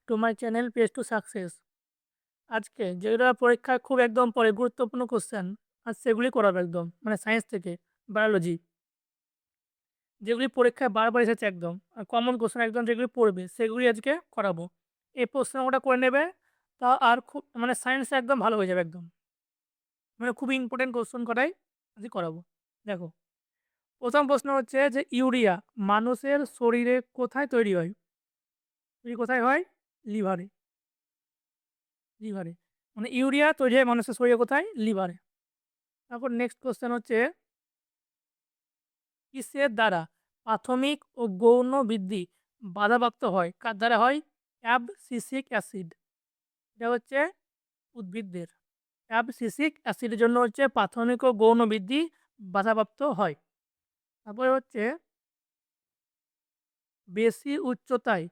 To my channel page to success. আজকে যেগুলো পরীক্ষায় খুব একদম পড়ে গুরুত্বপূর্ণ কোশ্চেন আজ সেগুলি করাবো একদম মানে সায়েন্স থেকে বায়োলজি যেগুলি পরীক্ষায় বারবার এসেছে একদম কমন কোশ্চেন একদম যেগুলি পড়বে সেগুলি আজকে করাবো। এই প্রশ্নটা করে নেবে তা আর খুব মানে সায়েন্সে একদম ভালো হয়ে যাবে একদম। মানে খুবই ইম্পর্টেন্ট কোশ্চেন করাই আজকে করাবো। দেখো, প্রথম প্রশ্ন হচ্ছে যে ইউরিয়া মানুষের শরীরে কোথায় তৈরি হয়? তৈরি কোথায় হয়? লিভারে। লিভারে মানে ইউরিয়া তৈরি হয় মানুষের শরীরে কোথায়? লিভারে। তারপর নেক্সট কোশ্চেন হচ্ছে কিসের দ্বারা প্রাথমিক ও গৌণ বৃদ্ধি বাধাপ্রাপ্ত হয়? কার দ্বারা হয়? Abscisic acid. এটা হচ্ছে উদ্ভিদদের। অ্যাবসিসিক অ্যাসিডের জন্য হচ্ছে প্রাথমিক ও গৌণ বৃদ্ধি বাধাপ্রাপ্ত হয়। তারপরে হচ্ছে বেশি উচ্চতায়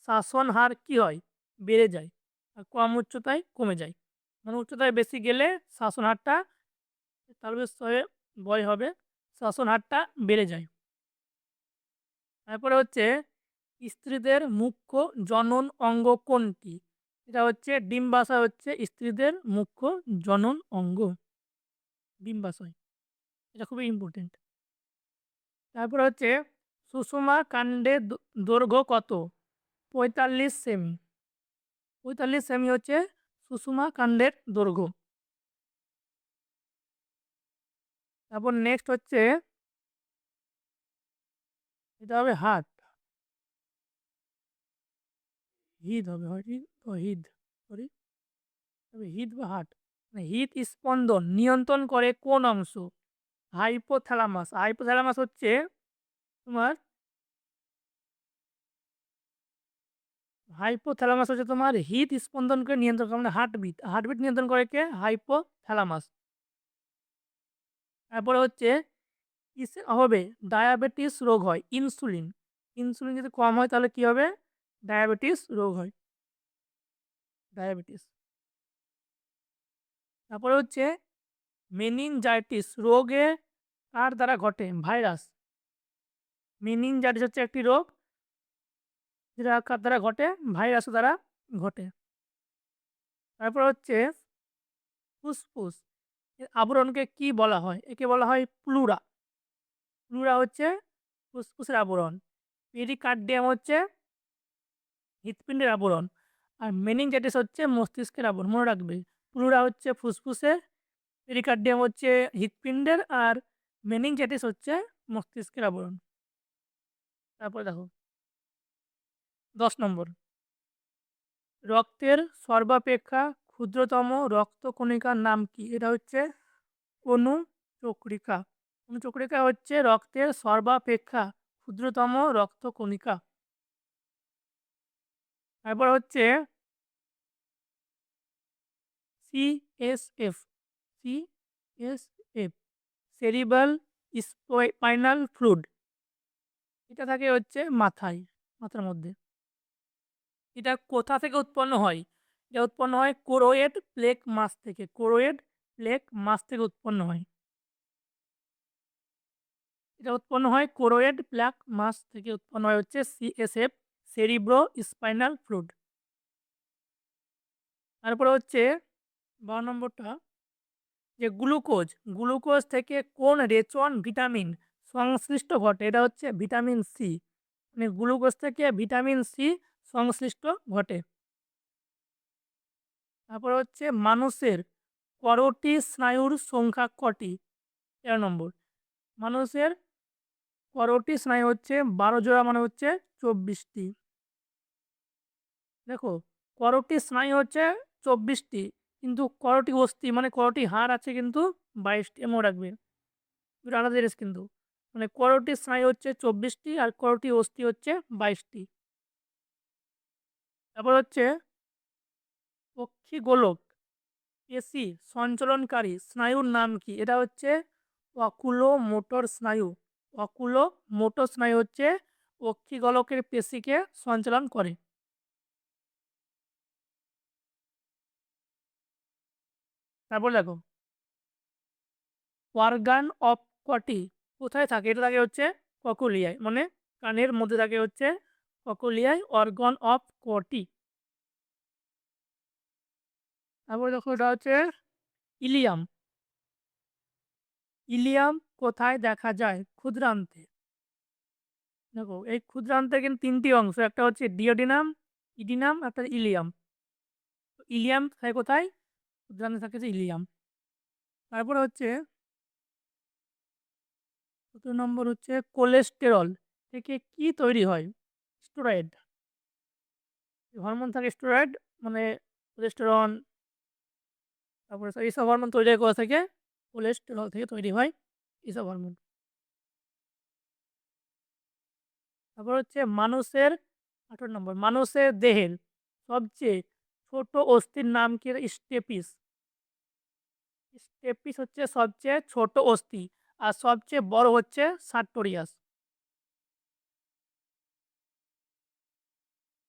শ্বাসন হার কি হয়? বেড়ে যায়। আর কম উচ্চতায় কমে যায়। মানে উচ্চতায় বেশি গেলে শ্বাসন হারটা তালব্যস্ত হয়ে হবে, শ্বাসন হারটা বেড়ে যায়। তারপরে হচ্ছে স্ত্রীদের মুখ্য জনন অঙ্গ কোনটি? এটা হচ্ছে ডিম্বাশয় হচ্ছে স্ত্রীদের মুখ্য জনন অঙ্গ। ডিম্বাশয় এটা খুবই ইম্পর্টেন্ট। তারপরে হচ্ছে সুষুমা কাণ্ডের দৈর্ঘ্য কত? 45 সেমি। 45 সেমি হচ্ছে সুষুমা কাণ্ডের দৈর্ঘ্য। তারপর নেক্সট হচ্ছে এটা হবে হার্ট। হৃদ হবে হয় হৃদ সরি তবে হৃদ বা হার্ট মানে হৃদ স্পন্দন নিয়ন্ত্রণ করে কোন অংশ? হাইপোথ্যালামাস। হাইপোথ্যালামাস হচ্ছে তোমার তোমার হৃদ স্পন্দনকে নিয়ন্ত্রণ করে মানে হার্টবিট। হার্টবিট নিয়ন্ত্রণ করে কে? হাইপোথ্যালামাস। তারপরে হচ্ছে কিসের অভাবে ডায়াবেটিস রোগ হয়? ইনসুলিন। ইনসুলিন যদি কম হয় তাহলে কি হবে? ডায়াবেটিস রোগ হয়। ডায়াবেটিস। তারপরে হচ্ছে মেনিনজাইটিস রোগে কার দ্বারা ঘটে? ভাইরাস। মেনিনজাইটিস হচ্ছে একটি রোগ যেটা কার দ্বারা ঘটে? ভাইরাসের দ্বারা ঘটে। তারপর হচ্ছে ফুসফুস এর আবরণকে কি বলা হয়? একে বলা হয় প্লুরা। প্লুরা হচ্ছে ফুসফুসের আবরণ। পেরিকার্ডিয়াম হচ্ছে হৃৎপিণ্ডের আবরণ। আর মেনিনজাইটিস হচ্ছে মস্তিষ্কের আবরণ। মনে রাখবে, প্লুরা হচ্ছে ফুসফুসের, পেরিকার্ডিয়াম হচ্ছে হৃৎপিণ্ডের, আর মেনিনজাইটিস হচ্ছে মস্তিষ্কের আবরণ। তারপরে দেখো 10 নম্বর, রক্তের সর্বাপেক্ষা ক্ষুদ্রতম রক্তকণিকার নাম কি? এটা হচ্ছে অনুচক্রিকা। অনুচক্রিকা হচ্ছে রক্তের সর্বাপেক্ষা ক্ষুদ্রতম রক্তকণিকা। তারপর হচ্ছে CSF. CSF cerebral spinal fluid এটা থাকে হচ্ছে মাথায়, মাথার মধ্যে। এটা কোথা থেকে উৎপন্ন হয়? এটা উৎপন্ন হয় কোরোয়েড প্লেক মাস থেকে। কোরোয়েড প্লেক মাস থেকে উৎপন্ন হয়। এটা উৎপন্ন হয় কোরোয়েড প্লাক মাস থেকে উৎপন্ন হয় হচ্ছে সিএসএফ সেরিব্রো স্পাইনাল ফ্লুইড। তারপরে হচ্ছে 12 নম্বরটা যে গ্লুকোজ। গ্লুকোজ থেকে কোন রেচন ভিটামিন সংশ্লিষ্ট ঘটে? এটা হচ্ছে ভিটামিন সি। মানে গ্লুকোজ থেকে ভিটামিন সি সংশ্লিষ্ট ঘটে। তারপর হচ্ছে মানুষের করোটি স্নায়ুর সংখ্যা কটি? 13 নম্বর, মানুষের করোটি স্নায়ু হচ্ছে 12 জোড়া মানে হচ্ছে 24টি। দেখো, করোটি স্নায়ু হচ্ছে 24টি, কিন্তু করোটি অস্থি মানে করোটি হাড় আছে কিন্তু 22টি। মনে রাখবে, দুটো আলাদা জিনিস কিন্তু। মানে করোটি স্নায়ু হচ্ছে 24টি আর করোটি অস্থি হচ্ছে 22টি। তারপর হচ্ছে পক্ষীগোলক পেশি সঞ্চালনকারী স্নায়ুর নাম কি? এটা হচ্ছে অকুলো মোটর স্নায়ু। অকুলো মোটর স্নায়ু হচ্ছে পক্ষীগোলকের পেশিকে সঞ্চালন করে। তারপর দেখো, অর্গান অফ কটি কোথায় থাকে? এটা থাকে হচ্ছে ককুলিয়ায়, মানে কানের মধ্যে থাকে হচ্ছে ককুলিয়ায়। অর্গান অফ কটি তারপরে দেখো এটা হচ্ছে ইলিয়াম। ইলিয়াম কোথায় দেখা যায়? ক্ষুদ্রান্তে। দেখো এই ক্ষুদ্রান্তের কিন্তু ৩ টি অংশ। একটা হচ্ছে ডিওডিনাম, ইডিনাম, একটা ইলিয়াম। তো ইলিয়াম থাকে কোথায়? ক্ষুদ্রান্তে থাকে যে ইলিয়াম। তারপরে হচ্ছে ১৭ নম্বর হচ্ছে কোলেস্টেরল থেকে কি তৈরি হয়? স্টেরয়েড। হরমোন থাকে স্টেরয়েড, মানে কোলেস্টেরন, তারপরে এইসব হরমোন তৈরি হয় কোথা থেকে? কোলেস্টেরল থেকে তৈরি হয় এইসব হরমোন। তারপর হচ্ছে মানুষের ১৮ নম্বর, মানুষের দেহের সবচেয়ে ছোট অস্থির নাম কি? স্টেপিস। স্টেপিস হচ্ছে সবচেয়ে ছোট অস্থি। আর সবচেয়ে বড় হচ্ছে সার্টোরিয়াস।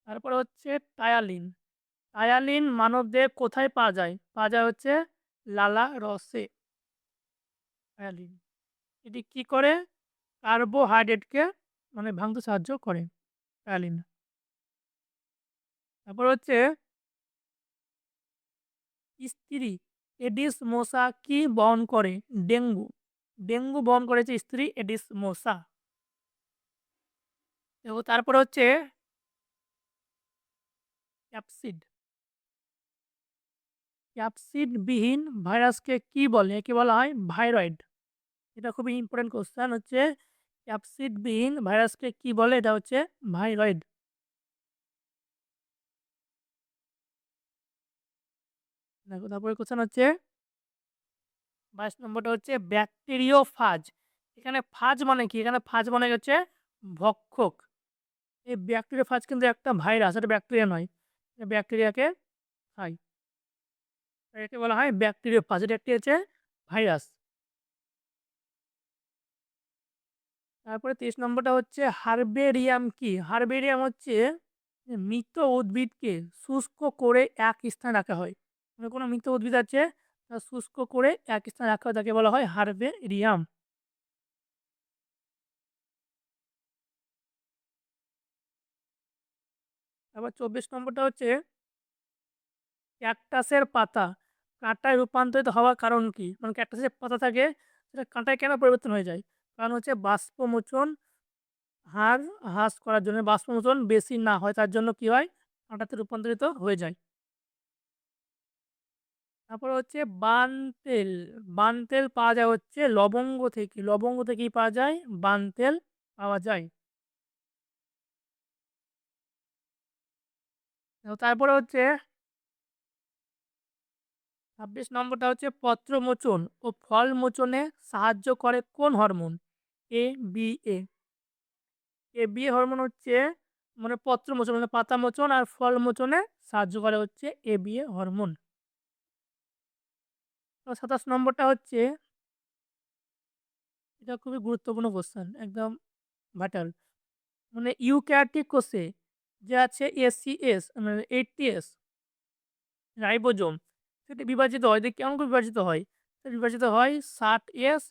তারপরে হচ্ছে টায়ালিন। টায়ালিন মানবদেহে কোথায় পাওয়া যায়? পাওয়া যায় হচ্ছে লালা রসে। টায়ালিন এটি কি করে? কার্বোহাইড্রেটকে মানে ভাঙতে সাহায্য করে টায়ালিন। তারপর হচ্ছে স্ত্রী এডিস মশা কি বহন করে? ডেঙ্গু। ডেঙ্গু বহন করেছে স্ত্রী এডিস মশা। এবং তারপর হচ্ছে ক্যাপসিড। ক্যাপসিড বিহীন ভাইরাসকে কি বলে? একে বলা হয় ভাইরয়েড। এটা খুবই ইম্পর্টেন্ট কোশ্চেন হচ্ছে, ক্যাপসিড বিহীন ভাইরাসকে কি বলে? এটা হচ্ছে ভাইরয়েড। দেখো তারপরে কোশ্চেন হচ্ছে ২২ নম্বরটা হচ্ছে ব্যাকটেরিওফাজ। এখানে ফাজ মানে কি? এখানে ফাজ মানে হচ্ছে ভক্ষক। এই ব্যাকটেরিওফাজ কিন্তু একটা ভাইরাস, এটা ব্যাকটেরিয়া নয়। এটা ব্যাকটেরিয়াকে খায়। তাই একে বলা হয় ব্যাকটেরিওফাজ। এটা একটি হচ্ছে ভাইরাস। তারপরে ৩০ নম্বরটা হচ্ছে হার্বেরিয়াম কি? হার্বেরিয়াম হচ্ছে যে মৃত উদ্ভিদকে শুষ্ক করে এক স্থানে রাখা হয়। মানে কোনো মৃত উদ্ভিদ আছে, তা শুষ্ক করে এক স্থানে রাখা হয়, তাকে বলা হয় হার্বেরিয়াম। তারপর ২৪ নম্বরটা হচ্ছে ক্যাকটাসের পাতা কাঁটায় রূপান্তরিত হওয়ার কারণ কি? মানে ক্যাকটাসের পাতা থাকে, সেটা কাঁটায় কেন পরিবর্তন হয়ে যায়? কারণ হচ্ছে বাষ্পমোচন হার হ্রাস করার জন্য, বাষ্পমোচন বেশি না হয় তার জন্য কি হয়? কাঁটাতে রূপান্তরিত হয়ে যায়। তারপর হচ্ছে বানতেল। বানতেল পাওয়া যায় হচ্ছে লবঙ্গ থেকে। লবঙ্গ থেকেই পাওয়া যায় বানতেল পাওয়া যায়। তো তারপরে হচ্ছে ২৬ নম্বরটা হচ্ছে পত্রমোচন ও ফল মোচনে সাহায্য করে কোন hormone? A, B, A. A B A hormone হচ্ছে মানে পত্রমোচন মানে পাতা মোচন আর ফল মোচনে সাহায্য করে হচ্ছে এ বি এ হরমোন। তো ২৭ নম্বরটা হচ্ছে, এটা খুবই গুরুত্বপূর্ণ কোশ্চেন, একদম ভাইটাল। মানে ইউক্যারিওটিক কোষে যে আছে এসিএস মানে 80S রাইবোজোম, সেটি বিভাজিত হয়। কেমন করে বিভাজিত হয়? সেটা বিভাজিত হয় 60S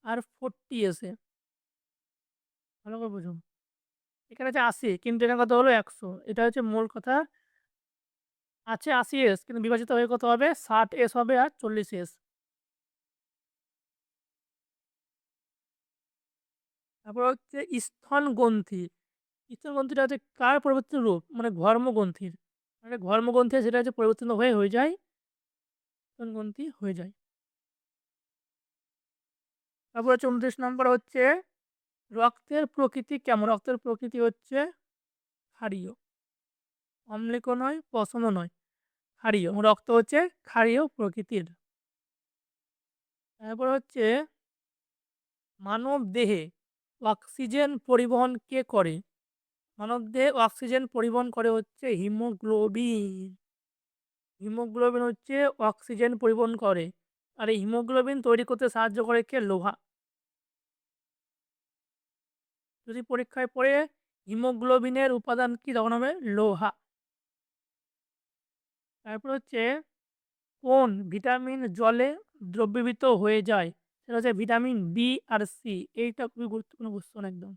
আর 40S এ। ভালো করে বুঝুন। এখানে আছে ৮০ কিন্তু এখানে কত হলো ১০০। এটা হচ্ছে মূল কথা। আছে ৮০S কিন্তু বিভাজিত হয়ে কত হবে? 60S হবে আর 40S। তারপর হচ্ছে স্তন গ্রন্থি। স্তন গ্রন্থিটা হচ্ছে কার পরিবর্তিত রূপ? মানে ঘর্মগ্রন্থির। মানে ঘর্মগ্রন্থি সেটা হচ্ছে পরিবর্তিত হয়ে যায় স্তন গ্রন্থি হয়ে যায়। তারপর হচ্ছে ২৯ নম্বর হচ্ছে রক্তের প্রকৃতি কেমন? রক্তের প্রকৃতি হচ্ছে ক্ষারীয়। অম্লিকও নয়, পশমও নয়, ক্ষারীয়। রক্ত হচ্ছে ক্ষারীয় প্রকৃতির। তারপর হচ্ছে মানবদেহে অক্সিজেন পরিবহন কে করে? মানবদেহে অক্সিজেন পরিবহন করে হচ্ছে হিমোগ্লোবিন। হিমোগ্লোবিন হচ্ছে অক্সিজেন পরিবহন করে। আর এই হিমোগ্লোবিন তৈরি করতে সাহায্য করে কে? লোহা। যদি পরীক্ষায় পড়ে হিমোগ্লোবিনের উপাদান কি, তখন হবে লোহা। তারপর হচ্ছে কোন ভিটামিন জলে দ্রবীভূত হয়ে যায়? সেটা হচ্ছে ভিটামিন বি আর সি। এইটা খুবই গুরুত্বপূর্ণ কোশ্চেন একদম।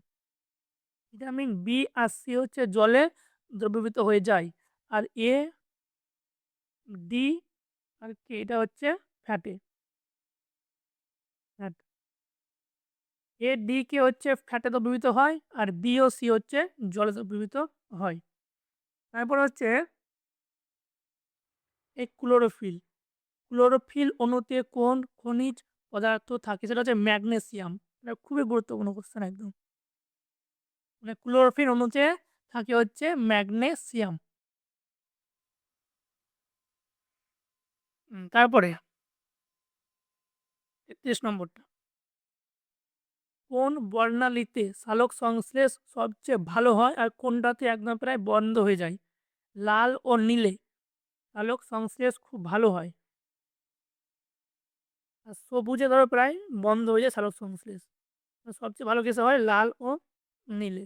ভিটামিন বি আর সি হচ্ছে জলে দ্রবীভূত হয়ে যায়। আর এ ডি আর কে এটা হচ্ছে ফ্যাটে। ফ্যাট। এ, ডি, কে হচ্ছে ফ্যাটে দ্রবীভূত হয় আর বি ও সি হচ্ছে জলে দ্রবীভূত হয়। তারপর হচ্ছে এই ক্লোরোফিল। ক্লোরোফিল অণুতে কোন খনিজ পদার্থ থাকে? সেটা হচ্ছে ম্যাগনেসিয়াম। এটা খুবই গুরুত্বপূর্ণ কোশ্চেন একদম। মানে ক্লোরোফিল অণুতে থাকে হচ্ছে ম্যাগনেসিয়াম। তারপরে ৩৩ নম্বরটা। কোন বর্ণালীতে সালোক সংশ্লেষ সবচেয়ে ভালো হয় আর কোনটাতে একদম প্রায় বন্ধ হয়ে যায়? লাল ও নীলে সালোক সংশ্লেষ খুব ভালো হয়। আর সবুজে ধরো প্রায় বন্ধ হয়ে যায় সালোক সংশ্লেষ। সবচেয়ে ভালো কিসে হয়? লাল ও নীলে।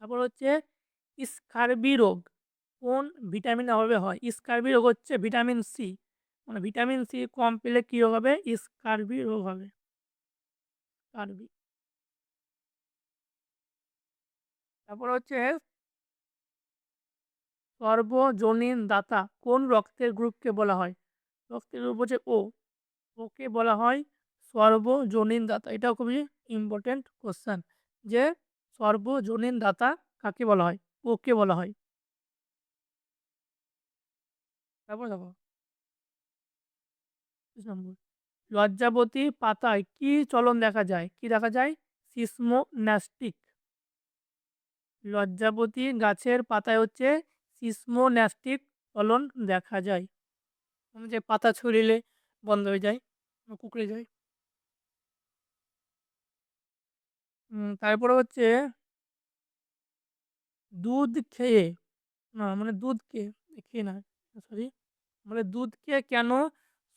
তারপর হচ্ছে স্কারবি রোগ কোন ভিটামিনের অভাবে হয়? স্কারবি রোগ হচ্ছে ভিটামিন সি। মানে ভিটামিন সি কম পেলে কী রোগ হবে? স্কারবি রোগ হবে। স্কারবি। তারপর হচ্ছে সর্বজনীন দাতা কোন রক্তের গ্রুপকে বলা হয়? রক্তের গ্রুপ হচ্ছে ও। ওকে বলা হয় সর্বজনীন দাতা। এটাও খুবই ইম্পর্টেন্ট কোশ্চেন যে সর্বজনীন দাতা কাকে বলা হয়? ওকে বলা হয়। তারপর দেখো ২৫ নম্বর। লজ্জাবতী পাতায় কি চলন দেখা যায়? কি দেখা যায়? সিসমোন্যাস্টিক। লজ্জাবতী গাছের পাতায় হচ্ছে সিসমোন্যাস্টিক চলন দেখা যায়। মানে যে পাতা ছড়িলে বন্ধ হয়ে যায় বা কুঁকড়ে যায়। তারপরে হচ্ছে দুধ খেয়ে না মানে দুধকে খেয়ে না সরি মানে দুধকে কেন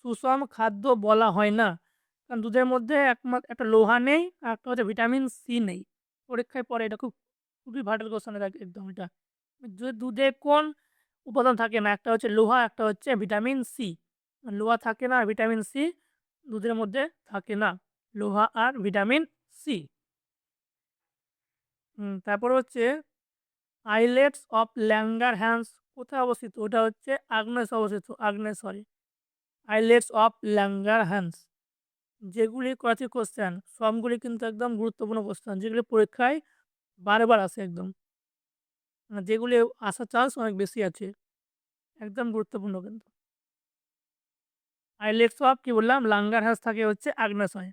সুষম খাদ্য বলা হয় না? কারণ দুধের মধ্যে একটা লোহা নেই আর একটা হচ্ছে ভিটামিন সি নেই। পরীক্ষায় পড়ে এটা খুবই ভাইটাল কোশ্চেন এটা একদম এটা। দুধে কোন উপাদান থাকে না? একটা হচ্ছে লোহা, একটা হচ্ছে ভিটামিন সি। লোহা থাকে না আর ভিটামিন সি দুধের মধ্যে থাকে না। লোহা আর ভিটামিন সি। তারপর হচ্ছে আইলেটস অফ ল্যাঙ্গারহ্যান্স কোথায় অবস্থিত? ওটা হচ্ছে আগ্নেয় অবস্থিত। আগ্নেয় সরি। Islets of Langerhans. যেগুলি কয়েকটি কোশ্চেন সবগুলি কিন্তু একদম গুরুত্বপূর্ণ কোশ্চেন যেগুলি পরীক্ষায় বারবার আসে একদম। মানে যেগুলি আসার চান্স অনেক বেশি আছে। একদম গুরুত্বপূর্ণ কিন্তু। আইলেটস অফ কি বললাম? লাঙ্গারহ্যান্স থাকে হচ্ছে আগ্নেয়শয়।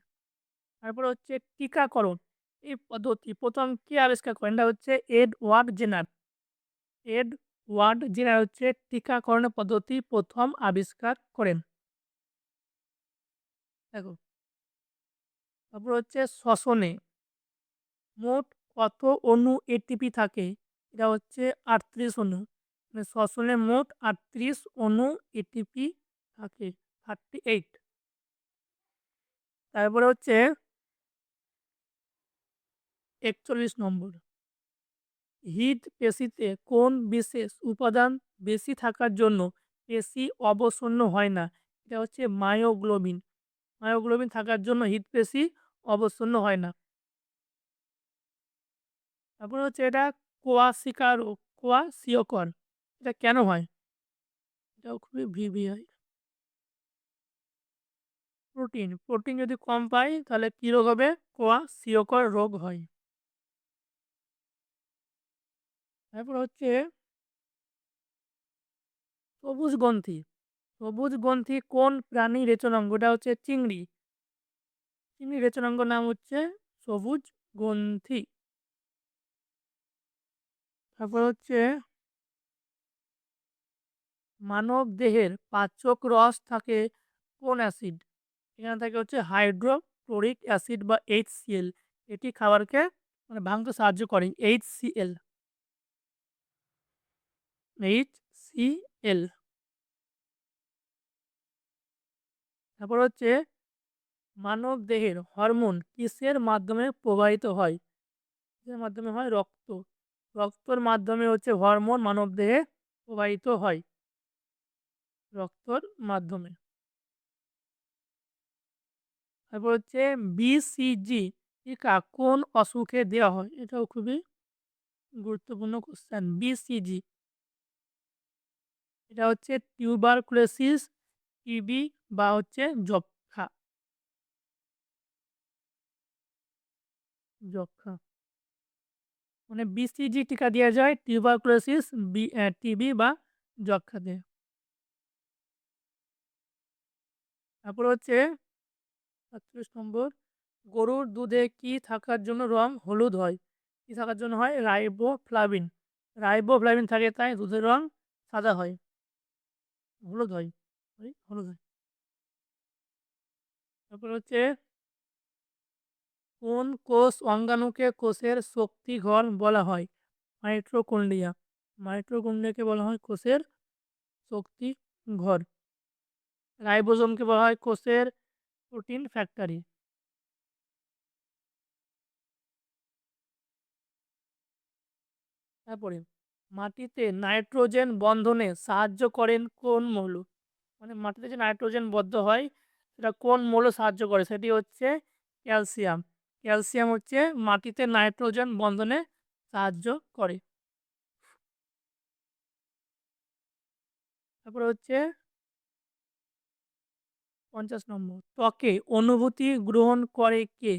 তারপরে হচ্ছে টিকাকরণ। এই পদ্ধতি ১ম কে আবিষ্কার করেন? এটা হচ্ছে এডওয়ার্ড জেনার। এডওয়ার্ড জেনার হচ্ছে টিকাকরণের পদ্ধতি ১ম আবিষ্কার করেন। দেখো তারপর হচ্ছে শ্বসনে মোট কত অণু এটিপি থাকে? এটা হচ্ছে ৩৮ অণু। মানে শ্বসনে মোট ৩৮ অণু এটিপি থাকে। 38। তারপরে হচ্ছে ৪১ নম্বর। হৃদ পেশিতে কোন বিশেষ উপাদান বেশি থাকার জন্য পেশি অবসন্ন হয় না? এটা হচ্ছে মায়োগ্লোবিন। মায়োগ্লোবিন থাকার জন্য হৃদপেশি অবসন্ন হয় না। তারপরে হচ্ছে এটা কোয়াশিকার রোগ, কোয়াশিয়কর। এটা কেন হয়? এটাও খুবই হয়। প্রোটিন যদি কম পাই তাহলে কি রোগ হবে? কোয়াশিয়কর রোগ হয়। তারপর হচ্ছে সবুজ গ্রন্থি। সবুজ গ্রন্থি কোন প্রাণীর রেচনাঙ্গ? এটা হচ্ছে চিংড়ি। চিংড়ির রেচনাঙ্গ নাম হচ্ছে সবুজ গ্রন্থি। তারপর হচ্ছে মানব দেহের পাচক রস থাকে কোন অ্যাসিড? এখানে থাকে হচ্ছে হাইড্রোক্লোরিক অ্যাসিড বা HCl। এটি খাবারকে মানে ভাঙতে সাহায্য করে। HCl। HCl। তারপর হচ্ছে মানব দেহের হরমোন কিসের মাধ্যমে প্রবাহিত হয়? কিসের মাধ্যমে হয়? রক্ত। রক্তর মাধ্যমে হচ্ছে হরমোন মানবদেহে প্রবাহিত হয়। রক্তর মাধ্যমে। তারপর হচ্ছে BCG টিকা কোন অসুখে দেওয়া হয়? এটাও খুবই গুরুত্বপূর্ণ কোশ্চেন। BCG এটা হচ্ছে টিউবারকুলোসিস, টিবি বা হচ্ছে যক্ষ্মা। যক্ষ্মা। মানে BCG টিকা দেয়া যায় টিউবারকুলোসিস, টিবি বা যক্ষ্মাতে। তারপর হচ্ছে ৪৭ নম্বর, গরুর দুধে কি থাকার জন্য রং হলুদ হয়? কি থাকার জন্য হয়? রাইবোফ্লাভিন। রাইবোফ্লাভিন থাকে তাই দুধের রং সাদা হয়। হলুদ হয়। হলুদ হয়। তারপর হচ্ছে কোন কোষ অঙ্গাণুকে কোষের শক্তিঘর বলা হয়? মাইটোকন্ড্রিয়া। মাইটোকন্ড্রিয়াকে বলা হয় কোষের শক্তিঘর। রাইবোজোমকে বলা হয় কোষের প্রোটিন ফ্যাক্টরি। তারপরে মাটিতে নাইট্রোজেন বন্ধনে সাহায্য করেন কোন মৌল? মানে মাটিতে যে নাইট্রোজেন বদ্ধ হয় সেটা কোন মৌল সাহায্য করে? সেটি হচ্ছে ক্যালসিয়াম। ক্যালসিয়াম হচ্ছে মাটিতে নাইট্রোজেন বন্ধনে সাহায্য করে। তারপরে হচ্ছে ৫০ নম্বর, ত্বকে অনুভূতি গ্রহণ করে কে?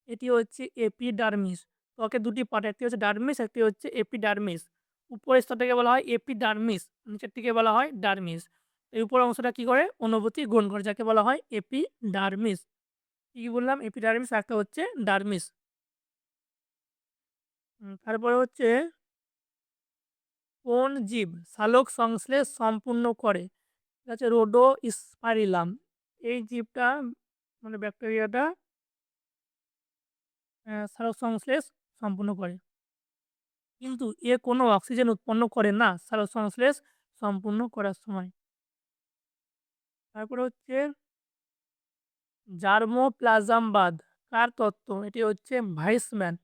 এটি হচ্ছে এপিডার্মিস। ত্বকের ২ টি পার্ট, একটি হচ্ছে ডার্মিস, একটি হচ্ছে এপিডার্মিস। উপরের স্তরটাকে বলা হয় এপিডার্মিস, নিচেরটিকে বলা হয় ডার্মিস। এই উপরের অংশটা কি করে? অনুভূতি গ্রহণ করে, যাকে বলা হয় এপিডার্মিস। কি, কি বললাম? এপিডার্মিস, একটা হচ্ছে ডার্মিস। তারপরে হচ্ছে কোন জীব সালোক সংশ্লেষ সম্পূর্ণ করে? এটা হচ্ছে রোডোস্পাইরিলাম। এই জীবটা মানে ব্যাকটেরিয়াটা সালোক সংশ্লেষ সম্পূর্ণ করে। কিন্তু এ কোনো অক্সিজেন উৎপন্ন করে না সালোক সংশ্লেষ সম্পূর্ণ করার সময়। তারপরে হচ্ছে জার্মোপ্লাজমবাদ কার তত্ত্ব? এটি হচ্ছে ভাইসম্যান।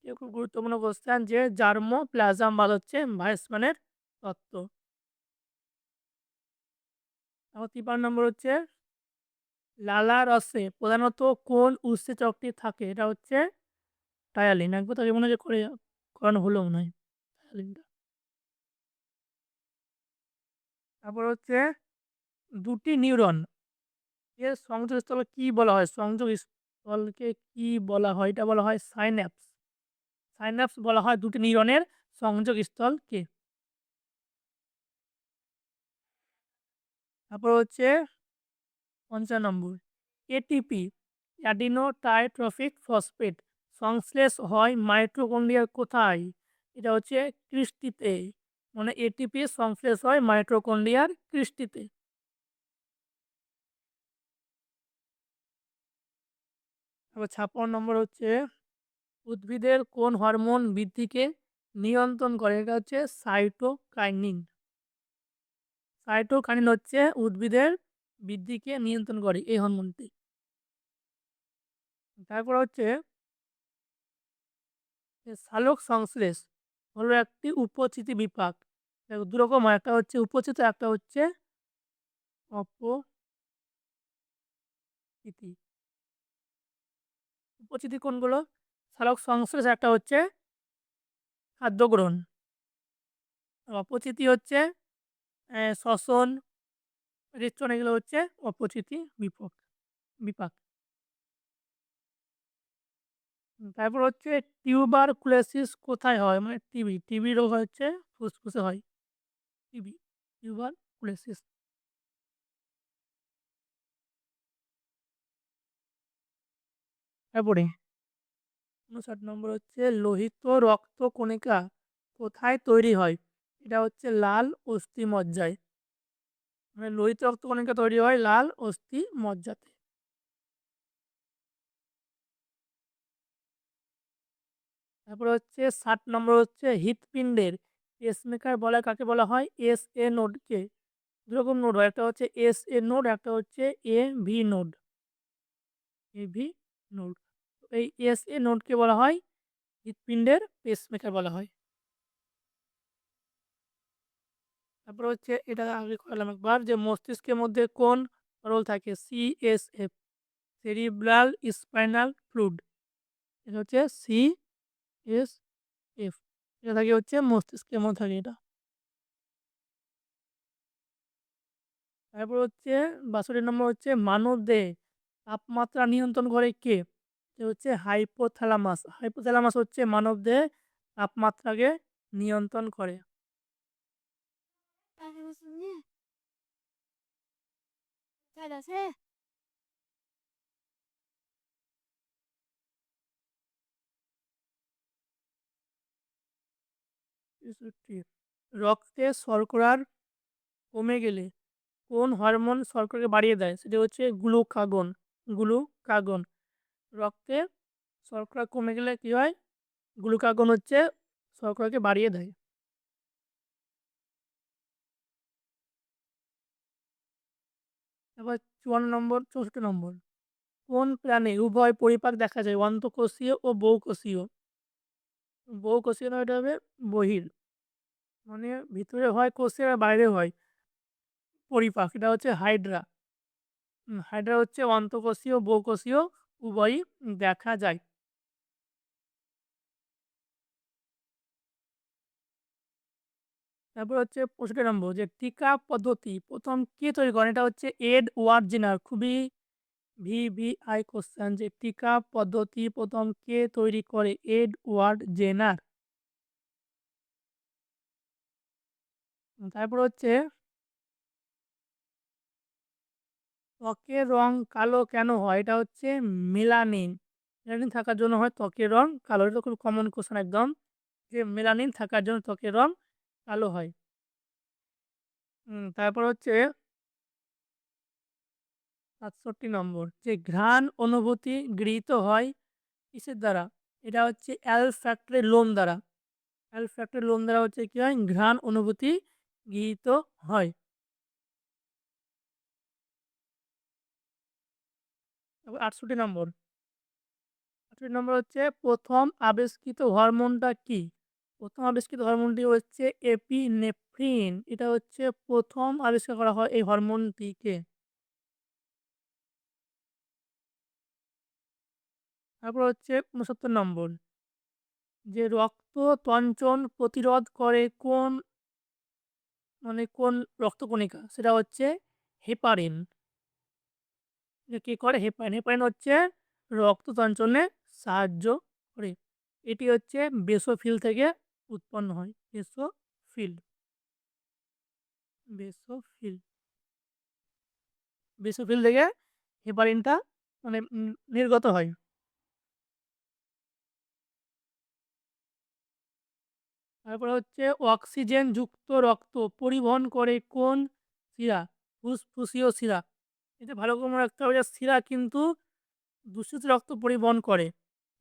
এ খুব গুরুত্বপূর্ণ কোশ্চেন যে জার্মোপ্লাজমবাদ হচ্ছে ভাইসম্যানের তত্ত্ব। তারপর ৫৩ নম্বর হচ্ছে লালার রসে প্রধানত কোন উৎসেচকটি থাকে? এটা হচ্ছে টায়ালিন। একবার তাকে মনে হয় যে করানো হলো মনে হয় টায়ালিনটা। তারপর হচ্ছে ২ টি নিউরন এর সংযোগস্থলকে কি বলা হয়? সংযোগস্থলকে কি বলা হয়? এটা বলা হয় সাইন্যাপস। সাইন্যাপস বলা হয় ২ টি নিউরনের সংযোগস্থলকে। তারপর হচ্ছে ৫০ নম্বর, এটিপি অ্যাডিনোটাইট্রফিক ফসফেট সংশ্লেষ হয় মাইটোকন্ড্রিয়ার কোথায়? এটা হচ্ছে ক্রিস্টিতে। মানে এটিপি সংশ্লেষ হয় মাইটোকন্ড্রিয়ার ক্রিস্টিতে। তারপর ৫৬ নম্বর হচ্ছে উদ্ভিদের কোন হরমোন বৃদ্ধিকে নিয়ন্ত্রণ করে? এটা হচ্ছে সাইটোকাইনিন। সাইটোকাইনিন হচ্ছে উদ্ভিদের বৃদ্ধিকে নিয়ন্ত্রণ করে এই হরমোনটি। তারপর হচ্ছে সালোক সংশ্লেষ হলো একটি উপচিতি বিপাক। দেখো ২ রকম হয়, একটা হচ্ছে উপচিত, একটা হচ্ছে অপচিতি। উপচিতি কোনগুলো? সালোক সংশ্লেষ একটা হচ্ছে খাদ্য গ্রহণ। আর অপচিতি হচ্ছে শ্বসন, হৃদচন, এগুলো হচ্ছে অপচিতি বিপাক। তারপর হচ্ছে টিউবারকুলোসিস কোথায় হয়? মানে টিবি রোগ হচ্ছে ফুসফুসে হয়। TB, tuberculosis. তারপরে ৫৯ নম্বর হচ্ছে লোহিত রক্ত কণিকা কোথায় তৈরি হয়? এটা হচ্ছে লাল অস্থিমজ্জায়। মানে লোহিত রক্ত কণিকা তৈরি হয় লাল অস্থিমজ্জাতে। তারপরে হচ্ছে ৬০ নম্বর হচ্ছে হৃৎপিণ্ডের পেসমেকার বলা কাকে বলা হয়? এসএ নোডকে। ২ রকম নোড হয়, একটা হচ্ছে এসএ নোড, একটা হচ্ছে এভি নোড। AV node. এই এসএ নোডকে বলা হয় হৃৎপিণ্ডের পেসমেকার বলা হয়। তারপর হচ্ছে এটা আগে করালাম একবার যে মস্তিষ্কের মধ্যে কোন তরল থাকে? CSF, cerebral spinal fluid. এটা হচ্ছে সিএসএফ। এটা থাকে হচ্ছে মস্তিষ্কের মধ্যে থাকে এটা। তারপর হচ্ছে ৬২ নম্বর হচ্ছে মানবদেহে তাপমাত্রা নিয়ন্ত্রণ করে কে? এটা হচ্ছে হাইপোথ্যালামাস। হাইপোথ্যালামাস হচ্ছে মানবদেহে তাপমাত্রাকে নিয়ন্ত্রণ করে। 아, 교수님, 잘하세요? ৬৩ রক্তে শর্করার কমে গেলে কোন হরমোন শর্করাকে বাড়িয়ে দেয়? সেটা হচ্ছে গ্লুকাগন। গ্লুকাগন। রক্তে শর্করা কমে গেলে কি হয়? গ্লুকাগন হচ্ছে শর্করাকে বাড়িয়ে দেয়। এবার ৫৪ নম্বর, ৬৪ নম্বর। কোন প্রাণী উভয় পরিপাক দেখা যায়? অন্তঃকোষীয় ও বহুকোষীয়। বহুকোষীয় নয়, এটা হবে বহির। মানে ভিতরে হয় কোষীয় আর বাইরে হয় পরিপাক। এটা হচ্ছে হাইড্রা। হাইড্রা হচ্ছে অন্তঃকোষীয়, বহুকোষীয় উভয়ই দেখা যায়। তারপর হচ্ছে ৬৫ নম্বর যে টিকা পদ্ধতি ১ম কে তৈরি করেন? এটা হচ্ছে এডওয়ার্ড জেনার। খুবই ভিভিআই কোয়েশ্চেন যে টিকা পদ্ধতি ১ম কে তৈরি করে? Edward Jenner. তারপর হচ্ছে ত্বকের রং কালো কেন হয়? এটা হচ্ছে মেলানিন। মেলানিন থাকার জন্য হয় ত্বকের রং কালো। এটা খুব কমন কোয়েশ্চেন একদম। যে মেলানিন থাকার জন্য ত্বকের রং কালো হয়। তারপর হচ্ছে ৬৭ নম্বর যে ঘ্রাণ অনুভূতি গৃহীত হয় কিসের দ্বারা? এটা হচ্ছে olfactory লোম দ্বারা। olfactory লোম দ্বারা হচ্ছে কি হয়? ঘ্রাণ অনুভূতি গৃহীত হয়। তারপর ৬৮ নম্বর। ৬৮ নম্বর হচ্ছে ১ম আবিষ্কৃত হরমোনটা কি? ১ম আবিষ্কৃত হরমোনটি হচ্ছে এপিনেফ্রিন। এটা হচ্ছে ১ম আবিষ্কার করা হয় এই হরমোনটিকে। তারপর হচ্ছে ৬৯ নম্বর যে রক্ত তঞ্চন প্রতিরোধ করে কোন কোন রক্তকণিকা? সেটা হচ্ছে হেপারিন। যে কি করে? হেপারিন। হেপারিন হচ্ছে রক্ত সঞ্চালনে সাহায্য করে। এটি হচ্ছে বেসোফিল থেকে উৎপন্ন হয়। বেসোফিল, বেসোফিল, বেসোফিল থেকে হেপারিনটা নির্গত হয়। তারপরে হচ্ছে অক্সিজেনযুক্ত রক্ত পরিবহন করে কোন শিরা? ফুসফুসীয় শিরা। এটা ভালো করে মনে রাখতে হবে যে শিরা কিন্তু দূষিত রক্ত পরিবহন করে।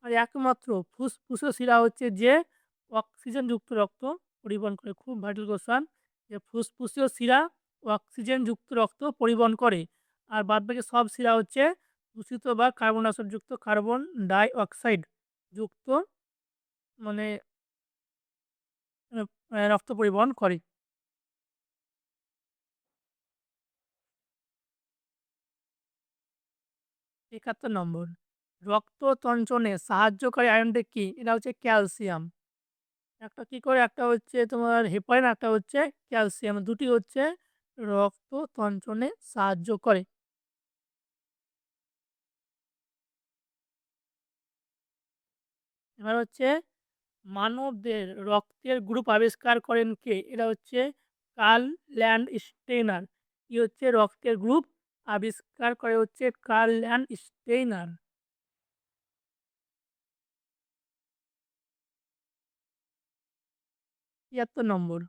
আর একমাত্র ফুসফুসীয় শিরা হচ্ছে যে অক্সিজেনযুক্ত রক্ত পরিবহন করে। খুব ভাইটাল কোয়েশ্চেন যে ফুসফুসীয় শিরা অক্সিজেনযুক্ত রক্ত পরিবহন করে। আর বাদবাকি সব শিরা হচ্ছে দূষিত বা কার্বন ডাইঅক্সাইডযুক্ত কার্বন ডাইঅক্সাইড যুক্ত মানে রক্ত পরিবহন করে। ৭১ নম্বর রক্ত তঞ্চনে সাহায্যকারী আয়নটা কি? এটা হচ্ছে ক্যালসিয়াম। একটা কি করে? একটা হচ্ছে তোমার হেপারিন, একটা হচ্ছে ক্যালসিয়াম। দুটি হচ্ছে রক্ত তঞ্চনে সাহায্য করে। এবার হচ্ছে মানবদের রক্তের গ্রুপ আবিষ্কার করেন কে? এটা হচ্ছে কার্ল ল্যান্ডস্টেইনার। কি হচ্ছে রক্তের গ্রুপ আবিষ্কার করে? হচ্ছে কার্ল ল্যান্ডস্টেইনার। ৭৩ নম্বর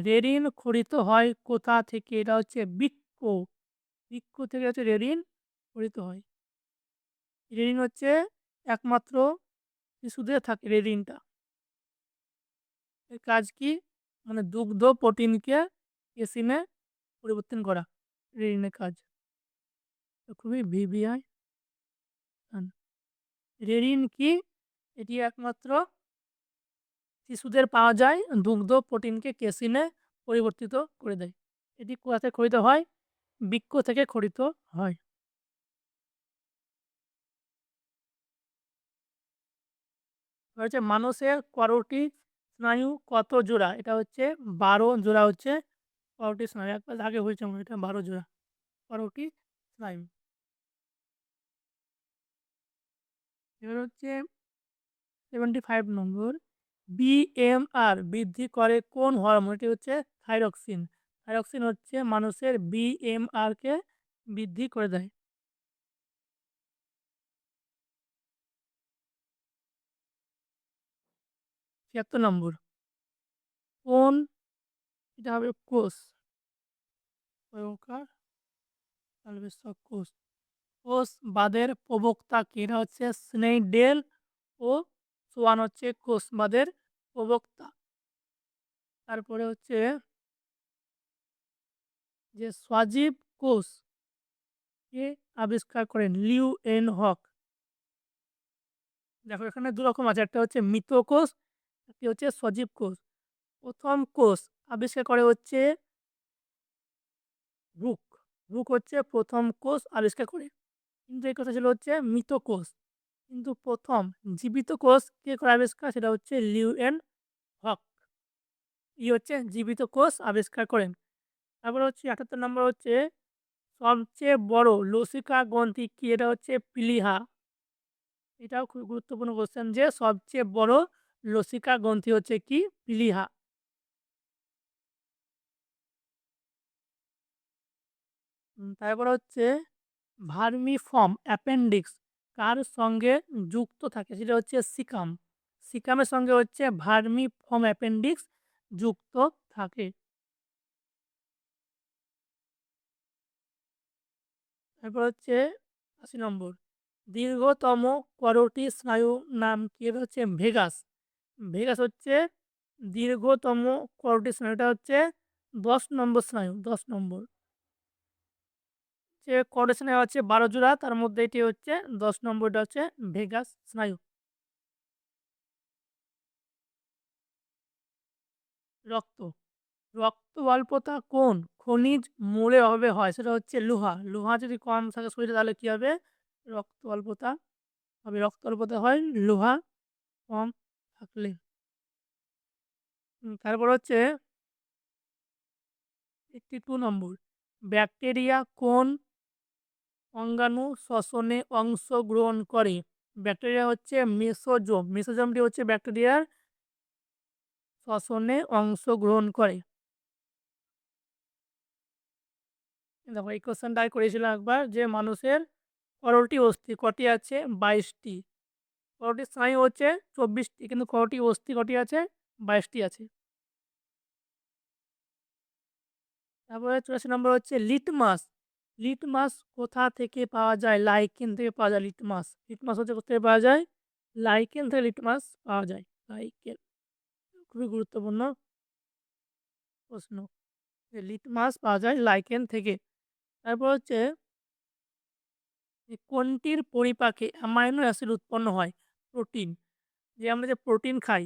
রেরিন খরিত হয় কোথা থেকে? এটা হচ্ছে বৃক্ক। বৃক্ক থেকে হচ্ছে রেরিন খরিত হয়। রেরিন হচ্ছে একমাত্র শিশুদের থাকে রেরিনটা। এর কাজ কি? দুগ্ধ প্রোটিনকে কেসিনে পরিবর্তন করা। রেরিনের কাজ। তো খুবই ভিভিআই। রেরিন কি? এটি একমাত্র শিশুদের পাওয়া যায় দুগ্ধ প্রোটিনকে কেসিনে পরিবর্তিত করে দেয়। এটি কোথা থেকে খরিত হয়? বৃক্ক থেকে খরিত হয়। এবার হচ্ছে মানুষের করোটি স্নায়ু কত জোড়া? এটা হচ্ছে ১২ জোড়া হচ্ছে 12টি স্নায়ু। এক পাশ আগে হয়েছে আমার, এটা 12 জোড়া। 12টি স্নায়ু। এবার হচ্ছে 75 নম্বর। বিএমআর বৃদ্ধি করে কোন হরমোন? এটি হচ্ছে থাইরক্সিন। থাইরক্সিন হচ্ছে মানুষের বিএমআর কে বৃদ্ধি করে দেয়। 76 নম্বর। কোন এটা হবে কোষ, প্রকার আলবেস্তক কোষ। কোষ বাদের প্রবক্তা কে? এরা হচ্ছে স্নেইডেল ও সোয়ান হচ্ছে কোষ বাদের প্রবক্তা। তারপরে হচ্ছে যে সজীব কোষ কে আবিষ্কার করেন? লিউ এন হক। দেখো এখানে ২ রকম আছে। একটা হচ্ছে মৃত কোষ, একটি হচ্ছে সজীব কোষ। প্রথম কোষ আবিষ্কার করে হচ্ছে ব্রুক। ব্রুক হচ্ছে প্রথম কোষ আবিষ্কার করে। কিন্তু এই কথা ছিল হচ্ছে মৃত কোষ। কিন্তু প্রথম জীবিত কোষ কে করে আবিষ্কার? সেটা হচ্ছে লিউ এন হক। হচ্ছে জীবিত কোষ আবিষ্কার করেন। তারপরে হচ্ছে ৭৮ নম্বর হচ্ছে সবচেয়ে বড় লসিকা গ্রন্থি কি? এটা হচ্ছে প্লীহা। এটাও খুব গুরুত্বপূর্ণ কোশ্চেন যে সবচেয়ে বড় লসিকা গ্রন্থি হচ্ছে কি? প্লীহা। তারপর হচ্ছে ভার্মিফর্ম অ্যাপেন্ডিক্স কার সঙ্গে যুক্ত থাকে? সেটা হচ্ছে সিকাম। সিকামের সঙ্গে হচ্ছে ভার্মিফর্ম অ্যাপেন্ডিক্স যুক্ত থাকে। তারপর হচ্ছে ৮০ নম্বর। দীর্ঘতম করোটি স্নায়ু নাম কি? এটা হচ্ছে ভেগাস। ভেগাস হচ্ছে দীর্ঘতম করোটি স্নায়ু। এটা হচ্ছে ১০ নম্বর স্নায়ু, ১০ নম্বর। যে করোটি স্নায়ু আছে ১২ জোড়া, তার মধ্যে এটি হচ্ছে ১০ নম্বরটা হচ্ছে ভেগাস স্নায়ু। রক্ত। রক্ত অল্পতা কোন খনিজ মূলের অভাবে হয়? সেটা হচ্ছে লোহা। লোহা যদি কম থাকে শরীরে তাহলে কি হবে? রক্ত অল্পতা হবে। রক্ত অল্পতা হয় লোহা কম থাকলে। তারপর হচ্ছে 82 নম্বর। ব্যাকটেরিয়া কোন অঙ্গাণু শ্বসনে অংশগ্রহণ করে? ব্যাকটেরিয়া হচ্ছে মেসোজোম। মেসোজোমটি হচ্ছে ব্যাকটেরিয়ার শ্বসনে অংশগ্রহণ করে। দেখো এই কোশ্চেনটা করেছিলাম একবার যে মানুষের করোটি অস্থি কটি আছে? 22টি। করোটি স্নায়ু হচ্ছে 24টি, কিন্তু করোটি অস্থি কটি আছে? 22টি আছে। তারপরে 84 নম্বর হচ্ছে লিটমাস। লিটমাস কোথা থেকে পাওয়া যায়? লাইকেন থেকে পাওয়া যায় লিটমাস। লিটমাস হচ্ছে কোথা থেকে পাওয়া যায়? লাইকেন থেকে লিটমাস পাওয়া যায়। লাইকেন খুবই গুরুত্বপূর্ণ প্রশ্ন। যে লিটমাস পাওয়া যায় লাইকেন থেকে। তারপর হচ্ছে যে কোনটির পরিপাকে অ্যামাইনো অ্যাসিড উৎপন্ন হয়? প্রোটিন। যে আমরা যে প্রোটিন খাই,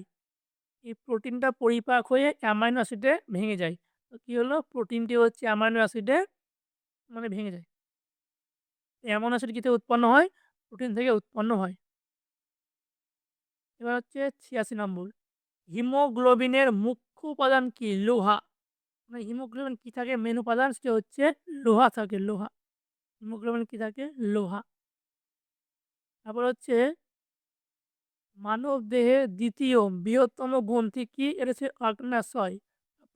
এই প্রোটিনটা পরিপাক হয়ে অ্যামাইনো অ্যাসিডে ভেঙে যায়। তো কী হলো? প্রোটিনটি হচ্ছে অ্যামাইনো অ্যাসিডে মানে ভেঙে যায়। অ্যামাইনো অ্যাসিড কী থেকে উৎপন্ন হয়? প্রোটিন থেকে উৎপন্ন হয়। এবার হচ্ছে ৮৬ নম্বর। হিমোগ্লোবিনের মুখ্য উপাদান কি? লোহা। মানে হিমোগ্লোবিন কী থাকে? মেন উপাদান সেটা হচ্ছে লোহা থাকে, লোহা। হিমোগ্লোবিন কী থাকে? লোহা। তারপর হচ্ছে মানবদেহের দ্বিতীয় বৃহত্তম গ্রন্থি কি? এটা হচ্ছে অগ্ন্যাশয়।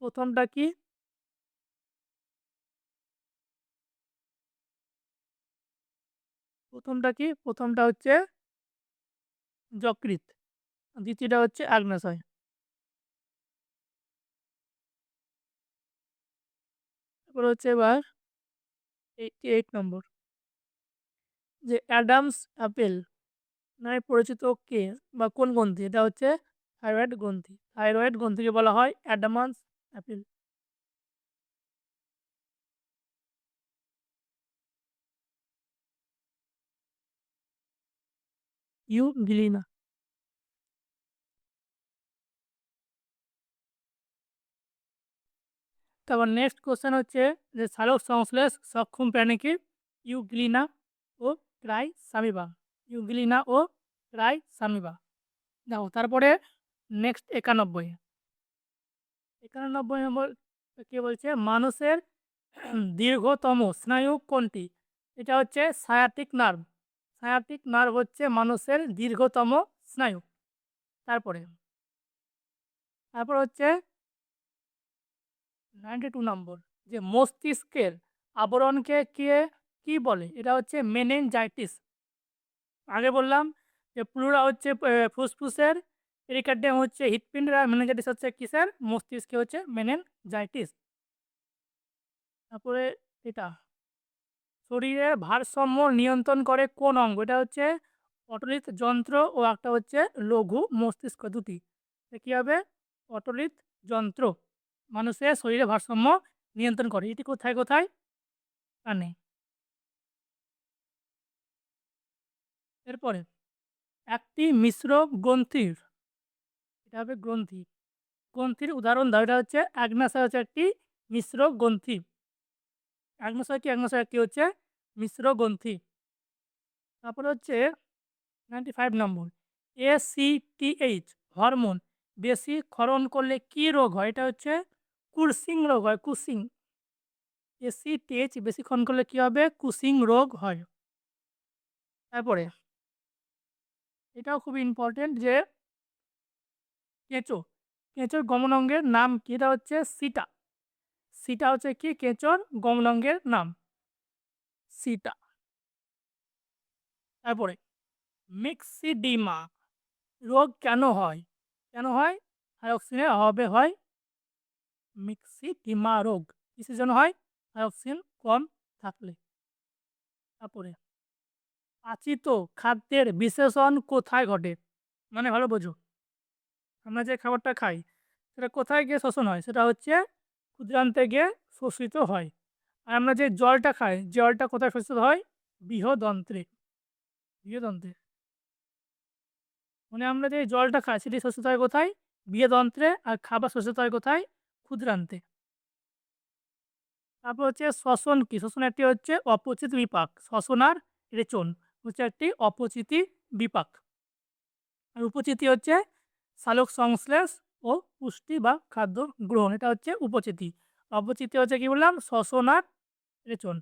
প্রথমটা কি? প্রথমটা কি? প্রথমটা হচ্ছে যকৃৎ। দ্বিতীয়টা হচ্ছে আগ্নেয়াশয়। তারপর হচ্ছে এবার 88 নম্বর। যে অ্যাডামস অ্যাপেল নামে পরিচিত কে বা কোন গ্রন্থি? এটা হচ্ছে থাইরয়েড গ্রন্থি। থাইরয়েড গ্রন্থিকে বলা হয় অ্যাডামাস অ্যাপেল। ইউগ্লিনা। তারপর নেক্সট কোশ্চেন হচ্ছে যে সালোক সংশ্লেষ সক্ষম প্রাণী কি? ইউগ্লিনা ও ক্রাইসামিবা। ইউগ্লিনা ও ক্রাইসামিবা। দেখো তারপরে নেক্সট ৯১। ৯১ নম্বর কি বলছে মানুষের দীর্ঘতম স্নায়ু কোনটি? এটা হচ্ছে সায়াটিক নার্ভ। সায়াটিক নার্ভ হচ্ছে মানুষের দীর্ঘতম স্নায়ু। তারপরে তারপর হচ্ছে 92 নম্বর, যে মস্তিষ্কের আবরণকে কি বলে? এটা হচ্ছে মেনিনজাইটিস। আগে বললাম যে প্লুরা হচ্ছে ফুসফুসের, পেরিকার্ডিয়াম হচ্ছে হৃৎপিণ্ডের, আর মেনিনজাইটিস হচ্ছে কিসের? মস্তিষ্কে হচ্ছে মেনিনজাইটিস। তারপরে এটা শরীরের ভারসাম্য নিয়ন্ত্রণ করে কোন অঙ্গ? এটা হচ্ছে অটলিত যন্ত্র, ও একটা হচ্ছে লঘু মস্তিষ্ক, দুটি। কি হবে? অটলিত যন্ত্র মানুষের শরীরে ভারসাম্য নিয়ন্ত্রণ করে। এটি কোথায় কোথায়? কানে। এরপরে একটি মিশ্র গ্রন্থির, এটা হবে গ্রন্থি, গ্রন্থির উদাহরণ দাও। এটা হচ্ছে অ্যাগ্নাশয় হচ্ছে একটি মিশ্র গ্রন্থি। অ্যাগ্নাশয় কি? অ্যাগ্নাশয় একটি হচ্ছে মিশ্র গ্রন্থি। তারপরে হচ্ছে 95 নম্বর, ACTH হরমোন বেশি ক্ষরণ করলে কি রোগ হয়? এটা হচ্ছে কুর্সিং রোগ হয়, কুসিং। ACTH বেশি ক্ষরণ করলে কি হবে? কুসিং রোগ হয়। তারপরে এটাও খুব ইম্পর্টেন্ট, যে কেঁচো, কেঁচোর গমনাঙ্গের নাম কি? এটা হচ্ছে সিটা। সিটা হচ্ছে কি? কেঁচোর গমনাঙ্গের নাম সিটা। তারপরে মিক্সিডিমা রোগ কেন হয়? কেন হয়? থাইরক্সিনের অভাবে হয় মিক্সিডিমা রোগ। কিসের জন্য হয়? থাইরক্সিন কম থাকলে। তারপরে পাচিত খাদ্যের বিশ্লেষণ কোথায় ঘটে? মানে ভালো বোঝো, আমরা যে খাবারটা খাই সেটা কোথায় গিয়ে শোষণ হয়? সেটা হচ্ছে ক্ষুদ্রান্তে গিয়ে শোষিত হয়। আর আমরা যে জলটা খাই, জলটা কোথায় শোষিত হয়? বৃহদন্ত্রে। বৃহদন্ত্রে, মানে আমরা যে জলটা খাই সেটি শোষিত হয় কোথায়? বৃহদন্ত্রে। আর খাবার শোষিত হয় কোথায়? ক্ষুদ্রান্তে। তারপর হচ্ছে শ্বসন কি? শ্বসন একটি হচ্ছে অপচিত বিপাক। শ্বসন আর রেচন হচ্ছে একটি অপচিতি বিপাক। আর উপচিতি হচ্ছে সালোক সংশ্লেষ ও পুষ্টি বা খাদ্য গ্রহণ, এটা হচ্ছে উপচিতি। অপচিতি হচ্ছে কি বললাম? শ্বসন আর রেচন।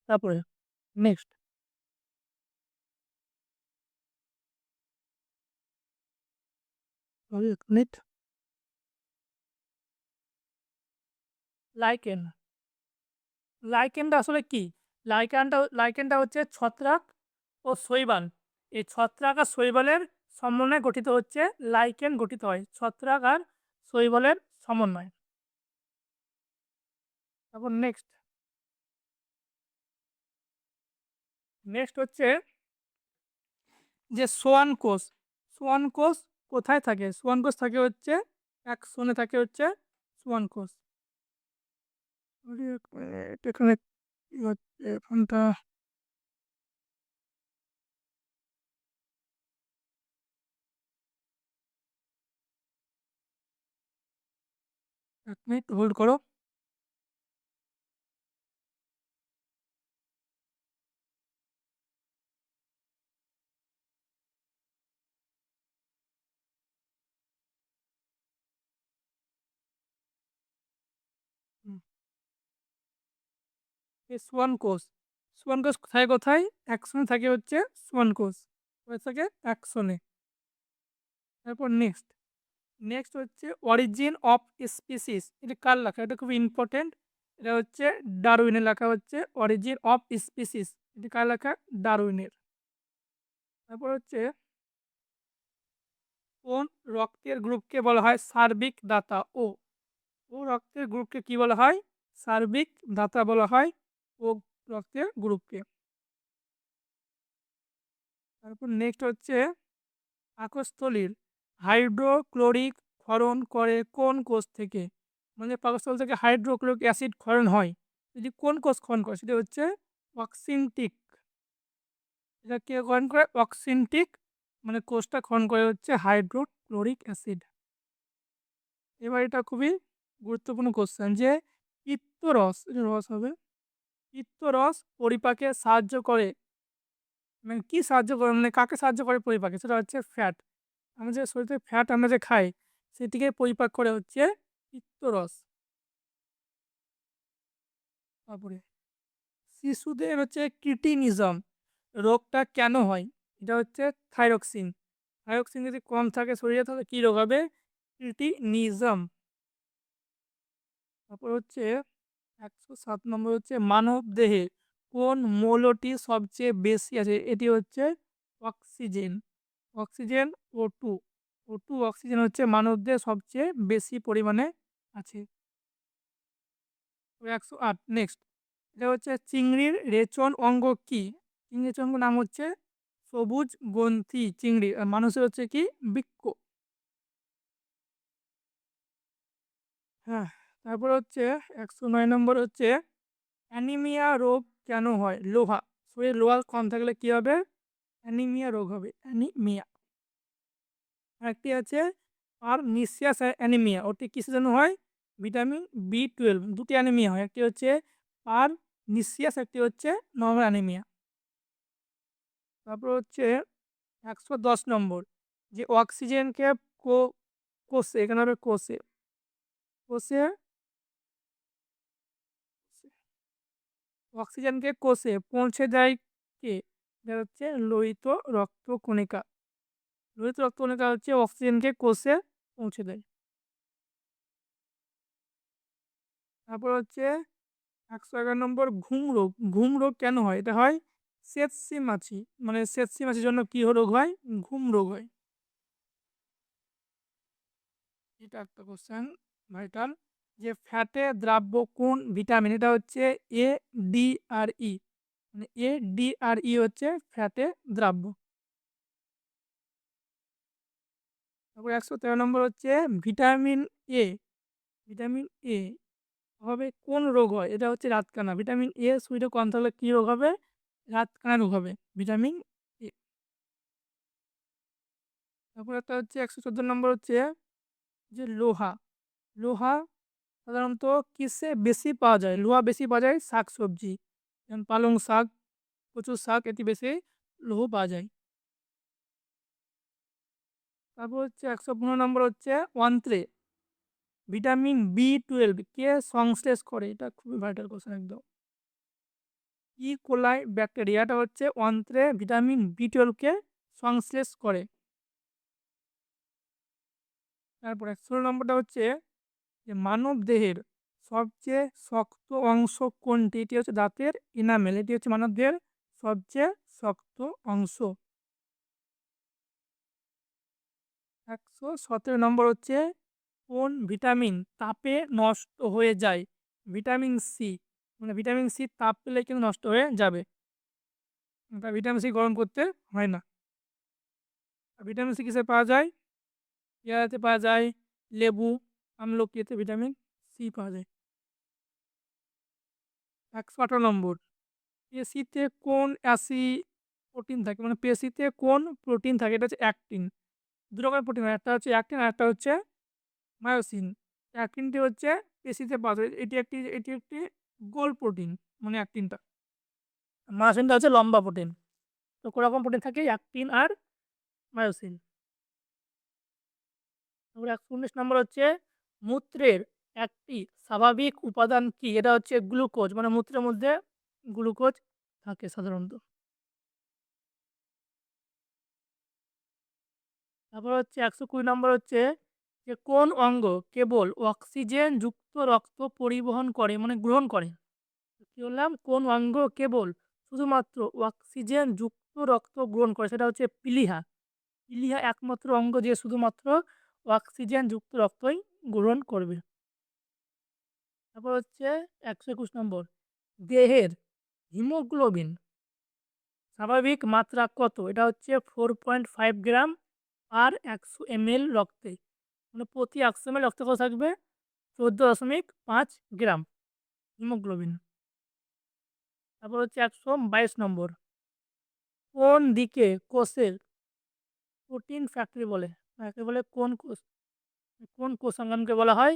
তারপরে নেক্সট মিনিট, লাইকেন। লাইকেনটা আসলে কি? লাইকেনটা হচ্ছে ছত্রাক ও শৈবাল। এই ছত্রাক আর শৈবালের সমন্বয়ে গঠিত হচ্ছে লাইকেন, গঠিত হয় ছত্রাক আর শৈবালের সমন্বয়। তারপর নেক্সট নেক্সট হচ্ছে যে সোয়ান কোষ। সোয়ান কোষ কোথায় থাকে? সোয়ান কোষ থাকে হচ্ছে অ্যাক্সনে, থাকে হচ্ছে সোয়ান কোষ। এক মিনিট, এখানে কি হচ্ছে ফোনটা? এক মিনিট হোল্ড করো। হুম, এই সোয়ান কোষ, সোয়ান কোষ কোথায় কোথায়? অ্যাক্সনে থাকে হচ্ছে সোয়ান কোষ, কোথায় থাকে? অ্যাক্সনে। তারপর নেক্সট নেক্সট হচ্ছে অরিজিন অফ স্পিসিস। এটা কার লেখা? এটা খুব ইম্পর্টেন্ট। এটা হচ্ছে ডারউইনের লেখা, হচ্ছে অরিজিন অফ স্পিসিস। এটা কার লেখা? ডারউইনের। তারপর হচ্ছে কোন রক্তের গ্রুপকে বলা হয় সার্বিক দাতা? ও রক্তের গ্রুপকে কি বলা হয়? সার্বিক দাতা বলা হয় ও রক্তের গ্রুপকে। তারপর নেক্সট হচ্ছে পাকস্থলীর হাইড্রোক্লোরিক ক্ষরণ করে কোন কোষ থেকে? মানে পাকস্থল থেকে হাইড্রোক্লোরিক অ্যাসিড ক্ষরণ হয়, যদি কোন কোষ ক্ষরণ করে? সেটা হচ্ছে অক্সিনটিক। এটা কে ক্ষরণ করে? অক্সিনটিক, মানে কোষটা ক্ষরণ করে হচ্ছে হাইড্রোক্লোরিক অ্যাসিড। এবার এটা খুবই গুরুত্বপূর্ণ কোশ্চেন, যে পিত্তরস, এটা রস হবে, পিত্তরস পরিপাকে সাহায্য করে মানে কি সাহায্য করে, মানে কাকে সাহায্য করে পরিপাকে? সেটা হচ্ছে ফ্যাট। আমাদের শরীরে ফ্যাট আমরা যে খাই, সেটিকে পরিপাক করে হচ্ছে পিত্তরস। তারপরে শিশুদের হচ্ছে ক্রিটিনিজম রোগটা কেন হয়? এটা হচ্ছে থাইরক্সিন। থাইরক্সিন যদি কম থাকে শরীরে তাহলে কী রোগ হবে? ক্রিটিনিজম। তারপর হচ্ছে ১০৭ নম্বর হচ্ছে মানবদেহে কোন মৌলটি সবচেয়ে বেশি আছে? এটি হচ্ছে oxygen. Oxygen O2। O2 oxygen হচ্ছে মানবদেহে সবচেয়ে বেশি পরিমাণে আছে। ১০৮ নেক্সট। এটা হচ্ছে চিংড়ির রেচন অঙ্গ কি? চিংড়ির রেচন অঙ্গ নাম হচ্ছে সবুজ গ্রন্থি চিংড়ি। আর মানুষের হচ্ছে কি? বৃক্ক। হ্যাঁ, তারপর হচ্ছে ১০৯ নম্বর হচ্ছে অ্যানিমিয়া রোগ কেন হয়? লোহা, শরীরে লোহা কম থাকলে কি হবে? অ্যানিমিয়া রোগ হবে, অ্যানিমিয়া। আরেকটি আছে পারনিসিয়াস অ্যানিমিয়া, ওটি কিসের জন্য হয়? Vitamin B12। দুটি অ্যানিমিয়া হয়, একটি হচ্ছে পারনিসিয়াস, একটি হচ্ছে নরমাল অ্যানিমিয়া। তারপর হচ্ছে ১১০ নম্বর যে অক্সিজেনকে কোষে, এখানে হবে কোষে, কোষে অক্সিজেনকে কোষে পৌঁছে দেয় কে? এটা হচ্ছে লোহিত রক্তকণিকা। লোহিত রক্তকণিকা হচ্ছে অক্সিজেনকে কোষে পৌঁছে দেয়। তারপর হচ্ছে ১১১ নম্বর ঘুম রোগ। ঘুম রোগ কেন হয়? এটা হয় সেতসি মাছি, মানে সেতসি মাছির জন্য কি রোগ হয়? ঘুম রোগ হয়। এটা একটা কোশ্চেন ভাইটাল, যে ফ্যাটে দ্রাব্য কোন ভিটামিন? এটা হচ্ছে ADRE, মানে ADRE হচ্ছে ফ্যাটে দ্রাব্য। তারপর ১১৩ নম্বর হচ্ছে ভিটামিন এ। ভিটামিন এ অভাবে কোন রোগ হয়? এটা হচ্ছে রাতকানা। ভিটামিন এ শরীরে কম থাকলে কী রোগ হবে? রাতকানা রোগ হবে, ভিটামিন এ। তারপর একটা হচ্ছে ১১৪ নম্বর হচ্ছে যে লোহা। লোহা সাধারণত কিসে বেশি পাওয়া যায়? লোহা বেশি পাওয়া যায় শাকসবজি, যেমন পালং শাক, কচু শাক, এটি বেশি লৌহ পাওয়া যায়। তারপর হচ্ছে ১১৫ নম্বর হচ্ছে অন্ত্রে ভিটামিন B12 কে সংশ্লেষ করে? এটা খুবই ভাইটাল কোশ্চেন একদম। কোলাই ব্যাকটেরিয়াটা হচ্ছে অন্ত্রে ভিটামিন B12 কে সংশ্লেষ করে। তারপর ১১৬ নম্বরটা হচ্ছে যে মানব দেহের সবচেয়ে শক্ত অংশ কোনটি? এটি হচ্ছে দাঁতের এনামেল। এটি হচ্ছে মানবদেহের সবচেয়ে শক্ত অংশ। ১১৭ নম্বর হচ্ছে কোন ভিটামিন তাপে নষ্ট হয়ে যায়? Vitamin C. মানে ভিটামিন সি তাপ পেলে কিন্তু নষ্ট হয়ে যাবে। ভিটামিন সি গরম করতে হয় না। আর ভিটামিন সি কিসে পাওয়া যায়? পেয়ারাতে পাওয়া যায়, লেবু, আমলকিতে ভিটামিন সি পাওয়া যায়। ১১৮ নম্বর পেশিতে কোন প্রোটিন থাকে? মানে পেশিতে কোন প্রোটিন থাকে? এটা হচ্ছে অ্যাক্টিন। ২ রকমের প্রোটিন হয়, একটা হচ্ছে অ্যাক্টিন আর একটা হচ্ছে মায়োসিন। অ্যাক্টিনটি হচ্ছে পেশিতে পাওয়া যায়। এটি একটি গোল প্রোটিন, মানে অ্যাক্টিনটা। মায়োসিনটা হচ্ছে লম্বা প্রোটিন। তো কোরকম প্রোটিন থাকে? অ্যাক্টিন আর মায়োসিন। তারপরে ১১৯ নম্বর হচ্ছে মূত্রের একটি স্বাভাবিক উপাদান কি? এটা হচ্ছে গ্লুকোজ, মানে মূত্রের মধ্যে গ্লুকোজ থাকে সাধারণত। তারপর হচ্ছে ১২০ নম্বর হচ্ছে যে কোন অঙ্গ কেবল অক্সিজেন যুক্ত রক্ত পরিবহন করে, মানে গ্রহণ করে? কি বললাম? কোন অঙ্গ কেবল শুধুমাত্র অক্সিজেন যুক্ত রক্ত গ্রহণ করে? সেটা হচ্ছে প্লীহা। প্লীহা একমাত্র অঙ্গ যে শুধুমাত্র অক্সিজেন যুক্ত রক্তই গ্রহণ করবে। তারপর হচ্ছে ১২১ নম্বর দেহের হিমোগ্লোবিন স্বাভাবিক মাত্রা কত? এটা হচ্ছে 4.5 গ্রাম পার ১০০ ml রক্তে। মানে প্রতি ১০০ ml রক্তে কত থাকবে? ১৪.৫ গ্রাম হিমোগ্লোবিন। তারপর হচ্ছে ১২২ নম্বর কোন দিকে কোষের প্রোটিন ফ্যাক্টরি বলে? একে বলে কোন কোষ? কোন কোষাঙ্গনকে বলা হয়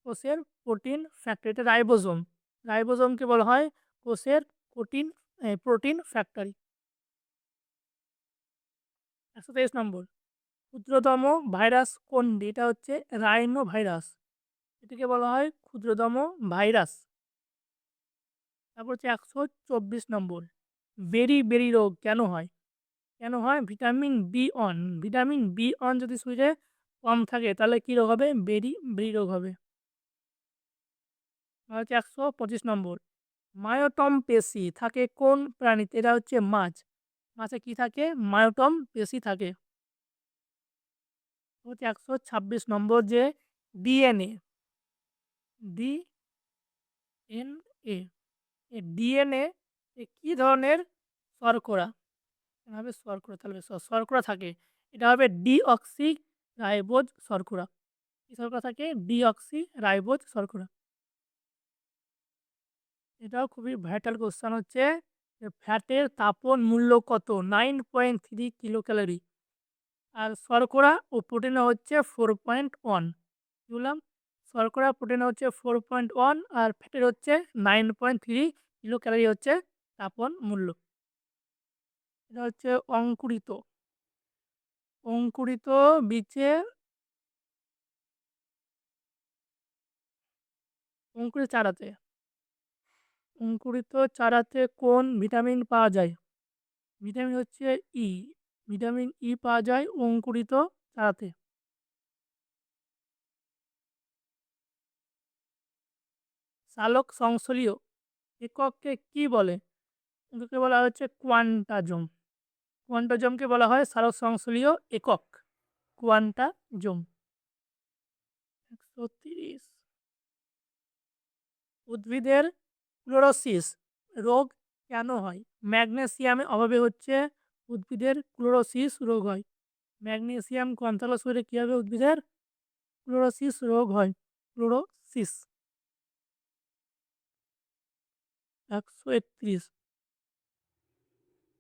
কোষের প্রোটিন ফ্যাক্টরি? এটা রাইবোজোম। রাইবোজোমকে বলা হয় কোষের প্রোটিন প্রোটিন ফ্যাক্টরি। 123 নম্বর। ক্ষুদ্রতম ভাইরাস কোনটি? এটা হচ্ছে রাইনো ভাইরাস। এটিকে বলা হয় ক্ষুদ্রতম ভাইরাস। তারপর হচ্ছে 124 নম্বর। বেরি রোগ কেন হয়? কেন হয়? Vitamin B one. ভিটামিন বি1 যদি শরীরে কম থাকে তাহলে কি রোগ হবে? বেরি রোগ হবে। আর হচ্ছে 125 নম্বর। মায়োটম পেশি থাকে কোন প্রাণীতে? এটা হচ্ছে মাছ। মাছে কি থাকে? মায়োটম পেশি থাকে। হচ্ছে 126 নম্বর যে ডিএনএ, ডিএনএ, এই ডিএনএ কি ধরনের শর্করা? এটা হবে শর্করা, তাহলে শর্করা থাকে। এটা হবে ডিঅক্সি রাইবোজ শর্করা। কি শর্করা থাকে? ডিঅক্সি রাইবোজ শর্করা। এটাও খুবই ভাইটাল কোশ্চেন হচ্ছে যে ফ্যাটের তাপন মূল্য কত? 9.3 কিলো ক্যালোরি। আর শর্করা ও প্রোটিনে হচ্ছে 4.1। কি বললাম? শর্করা প্রোটিনে হচ্ছে 4.1 আর ফ্যাটের হচ্ছে 9.3 কিলো ক্যালোরি হচ্ছে তাপন মূল্য। এটা হচ্ছে অঙ্কুরিত। অঙ্কুরিত বীজে অঙ্কুরিত চারাতে অঙ্কুরিত চারাতে কোন ভিটামিন পাওয়া যায়? ভিটামিন হচ্ছে ই। ভিটামিন ই পাওয়া যায় অঙ্কুরিত চারাতে। সালোক সংশ্লেষীয় একককে কি বলে? এগুলোকে বলা হচ্ছে কোয়ান্টাজম। কোয়ান্টাজমকে বলা হয় সালোক সংশ্লেষীয় একক। কোয়ান্টাজম। 130। উদ্ভিদের ক্লোরোসিস রোগ কেন হয়? ম্যাগনেসিয়ামের অভাবে হচ্ছে উদ্ভিদের ক্লোরোসিস রোগ হয়। ম্যাগনেসিয়াম কম থাকলে শরীরে কী হবে? উদ্ভিদের ক্লোরোসিস রোগ হয়। ক্লোরোসিস। 131।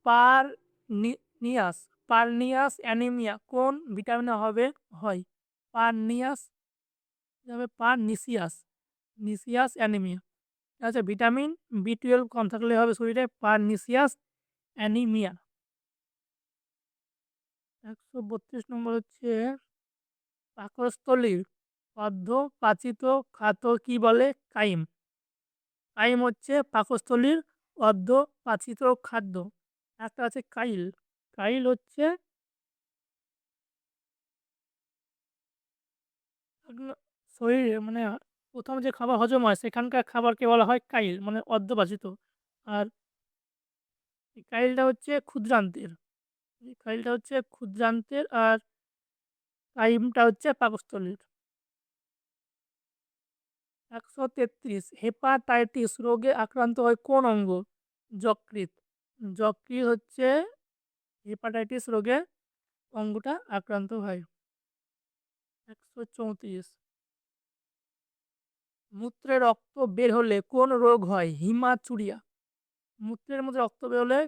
পারনিয়াস পারনিয়াস অ্যানিমিয়া কোন ভিটামিনের অভাবে হয়? পারনিয়াস হবে পারনিসিয়াস নিসিয়াস অ্যানিমিয়া। আচ্ছা, ভিটামিন বি12 কম থাকলে হবে শরীরে পারনিসিয়াস অ্যানিমিয়া। 132 নম্বর হচ্ছে পাকস্থলীর অর্ধপাচিত খাদ্য কি বলে? কাইম। কাইম হচ্ছে পাকস্থলীর অর্ধপাচিত খাদ্য। একটা আছে কাইল। কাইল হচ্ছে আপনার শরীরে মানে প্রথম যে খাবার হজম হয় সেখানকার খাবারকে বলা হয় কাইল, মানে অর্ধপাচিত। আর এই কাইলটা হচ্ছে ক্ষুদ্রান্তের। এই কাইলটা হচ্ছে ক্ষুদ্রান্তের আর কাইমটা হচ্ছে পাকস্থলীর। 133। হেপাটাইটিস রোগে আক্রান্ত হয় কোন অঙ্গ? যকৃৎ। যকৃৎ হচ্ছে হেপাটাইটিস রোগে অঙ্গটা আক্রান্ত হয়। 134। মূত্রে রক্ত বের হলে কোন রোগ হয়? হিমাচুরিয়া। মূত্রের মধ্যে রক্ত বের হলে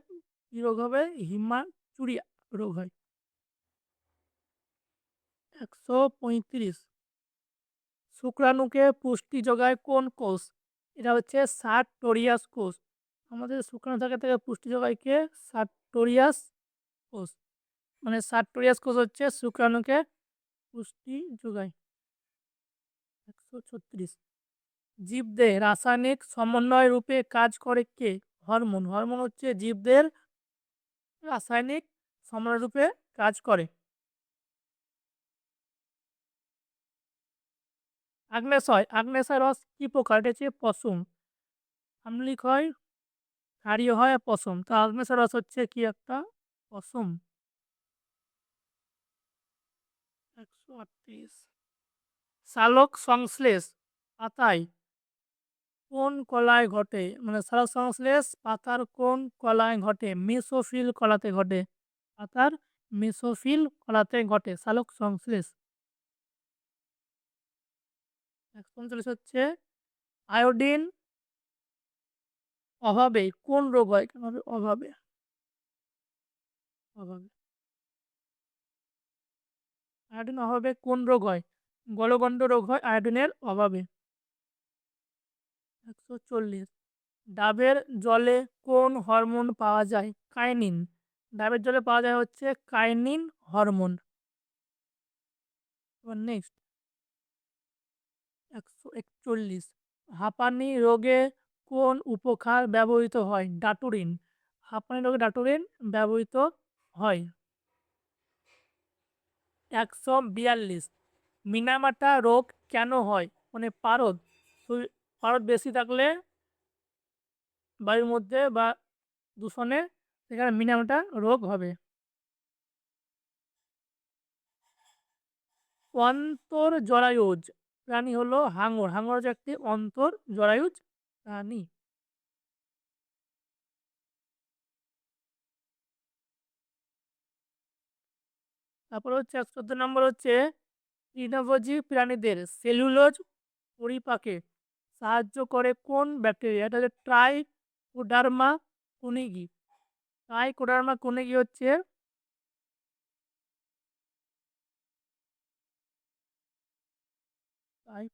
কি রোগ হবে? হিমাচুরিয়া রোগ হয়। 135। শুক্রাণুকে পুষ্টি যোগায় কোন কোষ? এটা হচ্ছে সার্টোরিয়াস কোষ। আমাদের শুক্রাণু থেকে পুষ্টি যোগায় কে? সার্টোরিয়াস কোষ। মানে সার্টোরিয়াস কোষ হচ্ছে শুক্রাণুকে পুষ্টি যোগায়। 136। জীবদেহে রাসায়নিক সমন্বয় রূপে কাজ করে কে? হরমোন। হরমোন হচ্ছে জীবদের রাসায়নিক সমন্বয় রূপে কাজ করে। আগ্নেয়স্বর। আগ্নেয়স্বর রস কি প্রকার? এটা হচ্ছে পশম। আম্লিক হয়, ক্ষারীয় হয় আর পশম। তো আগ্নেয়স্বর রস হচ্ছে কি একটা পশম। 138। সালোক সংশ্লেষ পাতায় কোন কলায় ঘটে? মানে সালোক সংশ্লেষ পাতার কোন কলায় ঘটে? মেসোফিল কলাতে ঘটে। পাতার মেসোফিল কলাতে ঘটে সালোক সংশ্লেষ। 139 হচ্ছে আয়োডিন অভাবে কোন রোগ হয়? কেন হবে? অভাবে। অভাবে আয়োডিন অভাবে কোন রোগ হয়? গলগণ্ড রোগ হয় আয়োডিনের অভাবে। 140। ডাবের জলে কোন হরমোন পাওয়া যায়? কাইনিন। ডাবের জলে পাওয়া যায় হচ্ছে কাইনিন হরমোন। এবার নেক্সট ১৪১ হাঁপানি রোগে কোন উপকার ব্যবহৃত হয়? ডাটুরিন। হাঁপানি রোগে ডাটুরিন ব্যবহৃত হয়। ১৪২ মিনামাটা রোগ কেন হয়? মানে পারদ বেশি থাকলে বায়ুর মধ্যে বা দূষণে সেখানে মিনামাটা রোগ হবে। অন্তর্জরায়ুজ প্রাণী হলো হাঙর। হাঙর হচ্ছে একটি অন্তর্জরায়ুজ প্রাণী। তারপর হচ্ছে ১১৪ নম্বর হচ্ছে তৃণভোজী প্রাণীদের সেলুলোজ পরিপাকে সাহায্য করে কোন ব্যাকটেরিয়া? এটা হচ্ছে ট্রাইকোডার্মা কুনিগি। ট্রাইকোডার্মা কুনিগি হচ্ছে ট্রাই-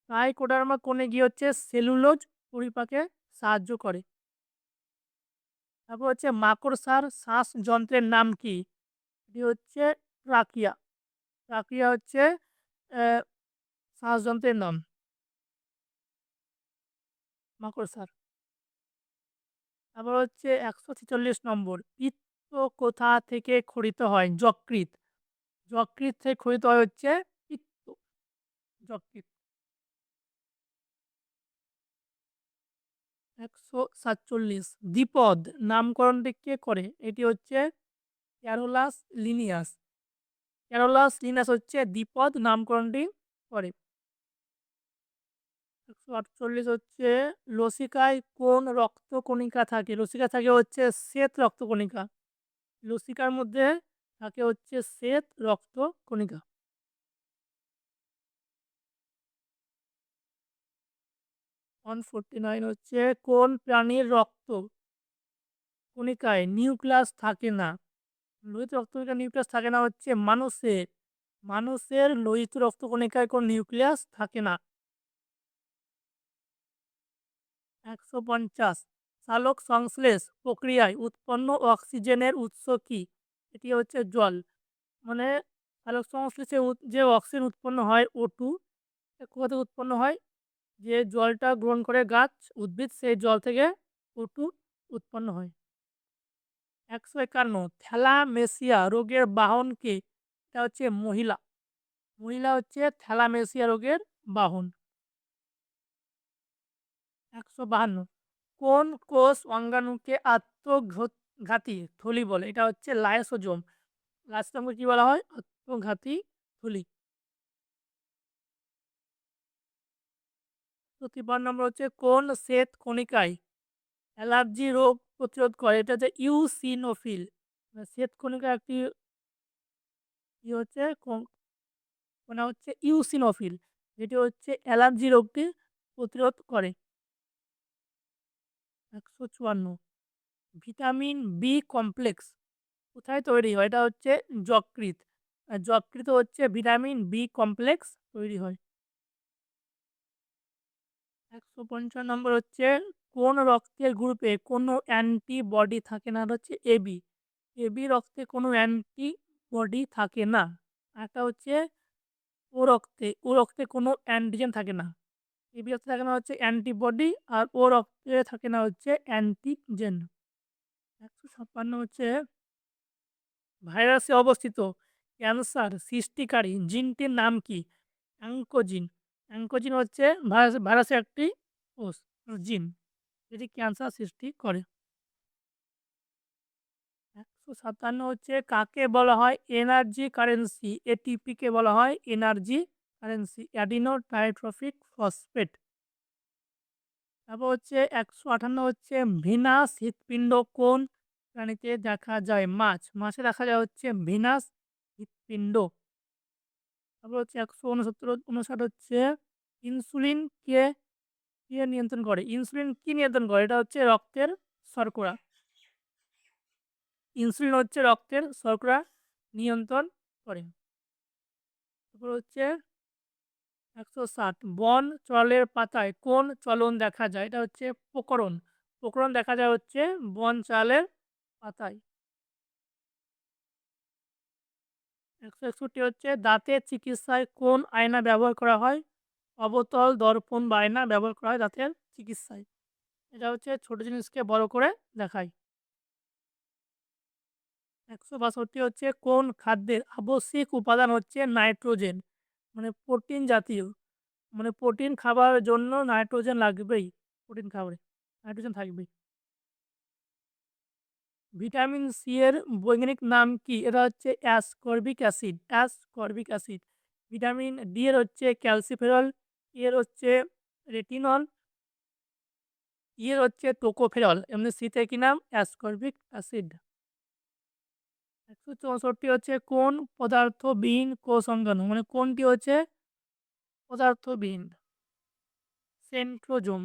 ট্রাইকোডার্মা কুনিগি হচ্ছে সেলুলোজ পরিপাকে সাহায্য করে। তারপর হচ্ছে মাকড়সার শ্বাসযন্ত্রের নাম কি? এটি হচ্ছে ট্রাকিয়া। ট্রাকিয়া হচ্ছে আহ, শ্বাসযন্ত্রের নাম মাকড়সার। তারপর হচ্ছে ১৪৬ নম্বর পিত্ত কোথা থেকে খরিত হয়? যকৃৎ। যকৃৎ থেকে খরিত হয় হচ্ছে পিত্ত। যকৃৎ। ১৪৭ দ্বিপদ নামকরণটি কে করে? এটি হচ্ছে ক্যারোলাস লিনিয়াস। ক্যারোলাস লিনাস হচ্ছে দ্বিপদ নামকরণটি করে। ১৪৮ হচ্ছে লসিকায় কোন রক্তকণিকা থাকে? লসিকা থাকে হচ্ছে শ্বেত রক্তকণিকা। লসিকার মধ্যে থাকে হচ্ছে শ্বেত রক্তকণিকা। 149 হচ্ছে কোন প্রাণীর রক্ত কণিকায় নিউক্লিয়াস থাকে না? লোহিত রক্তকণিকায় নিউক্লিয়াস থাকে না হচ্ছে মানুষের। মানুষের লোহিত রক্তকণিকায় কোন নিউক্লিয়াস থাকে না। ১৫০ সালোক সংশ্লেষ প্রক্রিয়ায় উৎপন্ন অক্সিজেনের উৎস কি? এটি হচ্ছে জল। মানে সালোক সংশ্লেষে যে অক্সিজেন উৎপন্ন হয় O2 কোথা থেকে উৎপন্ন হয়? যে জলটা গ্রহণ করে গাছ উদ্ভিদ সেই জল থেকে O2 উৎপন্ন হয়। ১৫১ থ্যালামেসিয়া রোগের বাহন কে? এটা হচ্ছে মহিলা। মহিলা হচ্ছে থ্যালামেসিয়া রোগের বাহন। ১৫২ কোন কোষ অঙ্গাণুকে আত্মঘাতী থলি বলে? এটা হচ্ছে লাইসোজোম। লাইসোজোমকে কি বলা হয়? আত্মঘাতী থলি। ৫৩ নম্বর হচ্ছে কোন শ্বেত কণিকায় অ্যালার্জি রোগ প্রতিরোধ করে? এটা হচ্ছে ইউসিনোফিল। শ্বেত কণিকা একটি হচ্ছে মানে হচ্ছে ইউসিনোফিল, যেটি হচ্ছে অ্যালার্জি রোগটি প্রতিরোধ করে। ১৫৪ ভিটামিন বি কমপ্লেক্স কোথায় তৈরি হয়? এটা হচ্ছে যকৃৎ। আর যকৃৎ হচ্ছে ভিটামিন বি কমপ্লেক্স তৈরি হয়। ১৫৫ নম্বর হচ্ছে কোন রক্তের গ্রুপে কোনো অ্যান্টিবডি থাকে না? এটা হচ্ছে এবি। এবি রক্তে কোনো অ্যান্টিবডি থাকে না। আরেকটা হচ্ছে ও রক্তে কোনো অ্যান্টিজেন থাকে না। এবি রক্তে থাকে না হচ্ছে অ্যান্টিবডি আর ও রক্তে থাকে না হচ্ছে অ্যান্টিজেন। ১৫৬ হচ্ছে ভাইরাসে অবস্থিত ক্যান্সার সৃষ্টিকারী জিনটির নাম কি? অ্যাঙ্কোজিন। অ্যাঙ্কোজিন হচ্ছে ভাইরাসের একটি কোষ জিন যেটি ক্যান্সার সৃষ্টি করে। ১৫৭ হচ্ছে কাকে বলা হয় এনার্জি কারেন্সি? এটিপি কে বলা হয় energy currency. Adenosine triphosphate. তারপর হচ্ছে ১৫৮ হচ্ছে ভিনাস হৃৎপিণ্ড কোন প্রাণীতে দেখা যায়? মাছ। মাছে দেখা যায় হচ্ছে ভিনাস হৃৎপিণ্ড। তারপর হচ্ছে ১৬৯ হচ্ছে ইনসুলিন কে নিয়ন্ত্রণ করে? ইনসুলিন কি নিয়ন্ত্রণ করে? এটা হচ্ছে রক্তের শর্করা। ইনসুলিন হচ্ছে রক্তের শর্করা নিয়ন্ত্রণ করে। তারপর হচ্ছে ১৬০ বন চলের পাতায় কোন চলন দেখা যায়? এটা হচ্ছে প্রকরণ। প্রকরণ দেখা যায় হচ্ছে বন চালের পাতায়। ১৬১ হচ্ছে দাঁতের চিকিৎসায় কোন আয়না ব্যবহার করা হয়? অবতল দর্পণ বা আয়না ব্যবহার করা হয় দাঁতের চিকিৎসায়। এটা হচ্ছে ছোট জিনিসকে বড় করে দেখায়। ১৬২ হচ্ছে কোন খাদ্যের আবশ্যিক উপাদান হচ্ছে নাইট্রোজেন? মানে প্রোটিন জাতীয়। মানে প্রোটিন খাবার জন্য নাইট্রোজেন লাগবেই। প্রোটিন খাবারে নাইট্রোজেন থাকবেই। ভিটামিন সি এর বৈজ্ঞানিক নাম কি? এটা হচ্ছে ascorbic acid, ascorbic acid. Vitamin D এর হচ্ছে ক্যালসিফেরল, ই এর হচ্ছে রেটিনল, ই এর হচ্ছে টোকোফেরল। এমনি সি তে কি নাম? Ascorbic acid. ১৬৪ হচ্ছে কোন পদার্থবিহীন কোষ অঙ্গাণু? মানে কোনটি হচ্ছে পদার্থবিহীন? সেন্ট্রোজোম।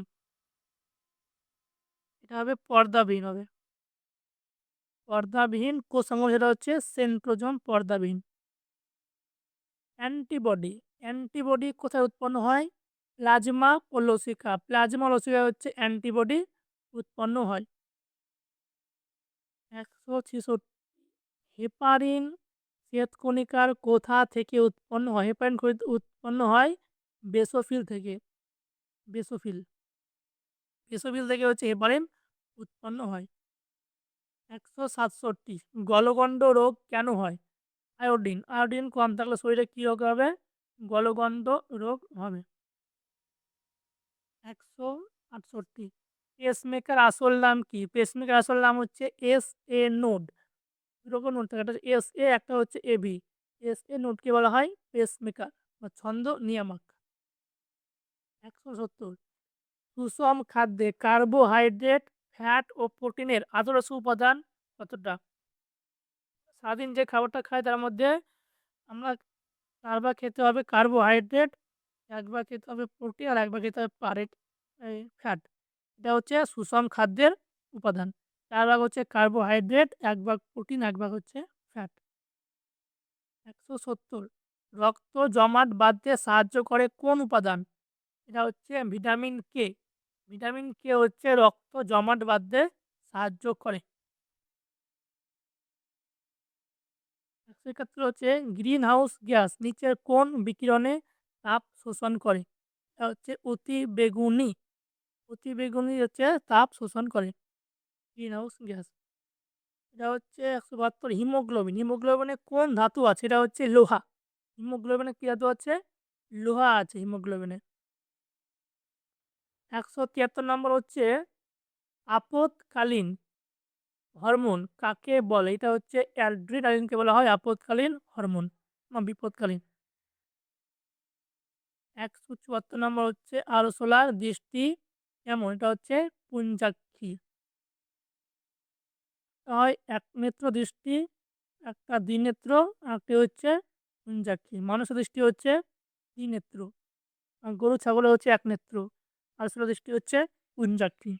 এটা হবে পর্দাবিহীন হবে। পর্দাবিহীন কোষাঙ্গ সেটা হচ্ছে সেন্ট্রোজোম পর্দাবিহীন। অ্যান্টিবডি, অ্যান্টিবডি কোথায় উৎপন্ন হয়? প্লাজমা ও লসিকা। প্লাজমা ও লসিকা হচ্ছে অ্যান্টিবডি উৎপন্ন হয়। ১৬৬ হেপারিন শ্বেতকণিকার কোথা থেকে উৎপন্ন হয়? হেপারিন উৎপন্ন হয় বেসোফিল থেকে। বেসোফিল, বেসোফিল থেকে হচ্ছে হেপারিন উৎপন্ন হয়। ১৬৭ গলগণ্ড রোগ কেন হয়? আয়োডিন, আয়োডিন কম থাকলে শরীরে কী রোগ হবে? গলগণ্ড রোগ হবে। ১৬৮ পেসমেকার আসল নাম কি? পেসমেকার আসল নাম হচ্ছে এস.এ. নোড। ২ রকম নোড থাকে। একটা হচ্ছে এস.এ, একটা হচ্ছে এ.ভি। এস.এ নোডকে বলা হয় পেসমেকার বা ছন্দ নিয়ামক। ১৭০ সুষম খাদ্যে কার্বোহাইড্রেট, ফ্যাট ও প্রোটিনের আদর্শ উপাদান কতটা? সারাদিন যে খাবারটা খাই তার মধ্যে আমরা ৪ ভাগ খেতে হবে কার্বোহাইড্রেট, ১ ভাগ খেতে হবে প্রোটিন আর ১ ভাগ খেতে হবে ফ্যাট। এটা হচ্ছে সুষম খাদ্যের উপাদান। ৪ ভাগ হচ্ছে কার্বোহাইড্রেট, ১ ভাগ প্রোটিন, ১ ভাগ হচ্ছে ফ্যাট। ১৭০ রক্ত জমাট বাঁধতে সাহায্য করে কোন উপাদান? এটা হচ্ছে ভিটামিন কে। ভিটামিন কে হচ্ছে রক্ত জমাট বাঁধতে সাহায্য করে। ১৭১ হচ্ছে গ্রিন হাউস গ্যাস নিচের কোন বিকিরণে তাপ শোষণ করে? এটা হচ্ছে অতিবেগুনি। অতিবেগুনি হচ্ছে তাপ শোষণ করে গ্রিন হাউস গ্যাস। এটা হচ্ছে ১৭২ হিমোগ্লোবিন। হিমোগ্লোবিনে কোন ধাতু আছে? এটা হচ্ছে লোহা। হিমোগ্লোবিনে কি ধাতু আছে? লোহা আছে হিমোগ্লোবিনে। ১৭৩ নম্বর হচ্ছে আপদকালীন হরমোন কাকে বলে? এটা হচ্ছে অ্যাড্রিনালিনকে বলা হয় আপদকালীন হরমোন বা বিপদকালীন। ১৭৪ নম্বর হচ্ছে আরসোলার দৃষ্টি কেমন? এটা হচ্ছে পুঞ্জাক্ষী। হয় একনেত্র দৃষ্টি, একটা দ্বিনেত্র, আরেকটি হচ্ছে পুঞ্জাক্ষী। মানুষের দৃষ্টি হচ্ছে দ্বিনেত্র। আর গরু ছাগলের হচ্ছে একনেত্র। আরসোলার দৃষ্টি হচ্ছে পুঞ্জাক্ষী।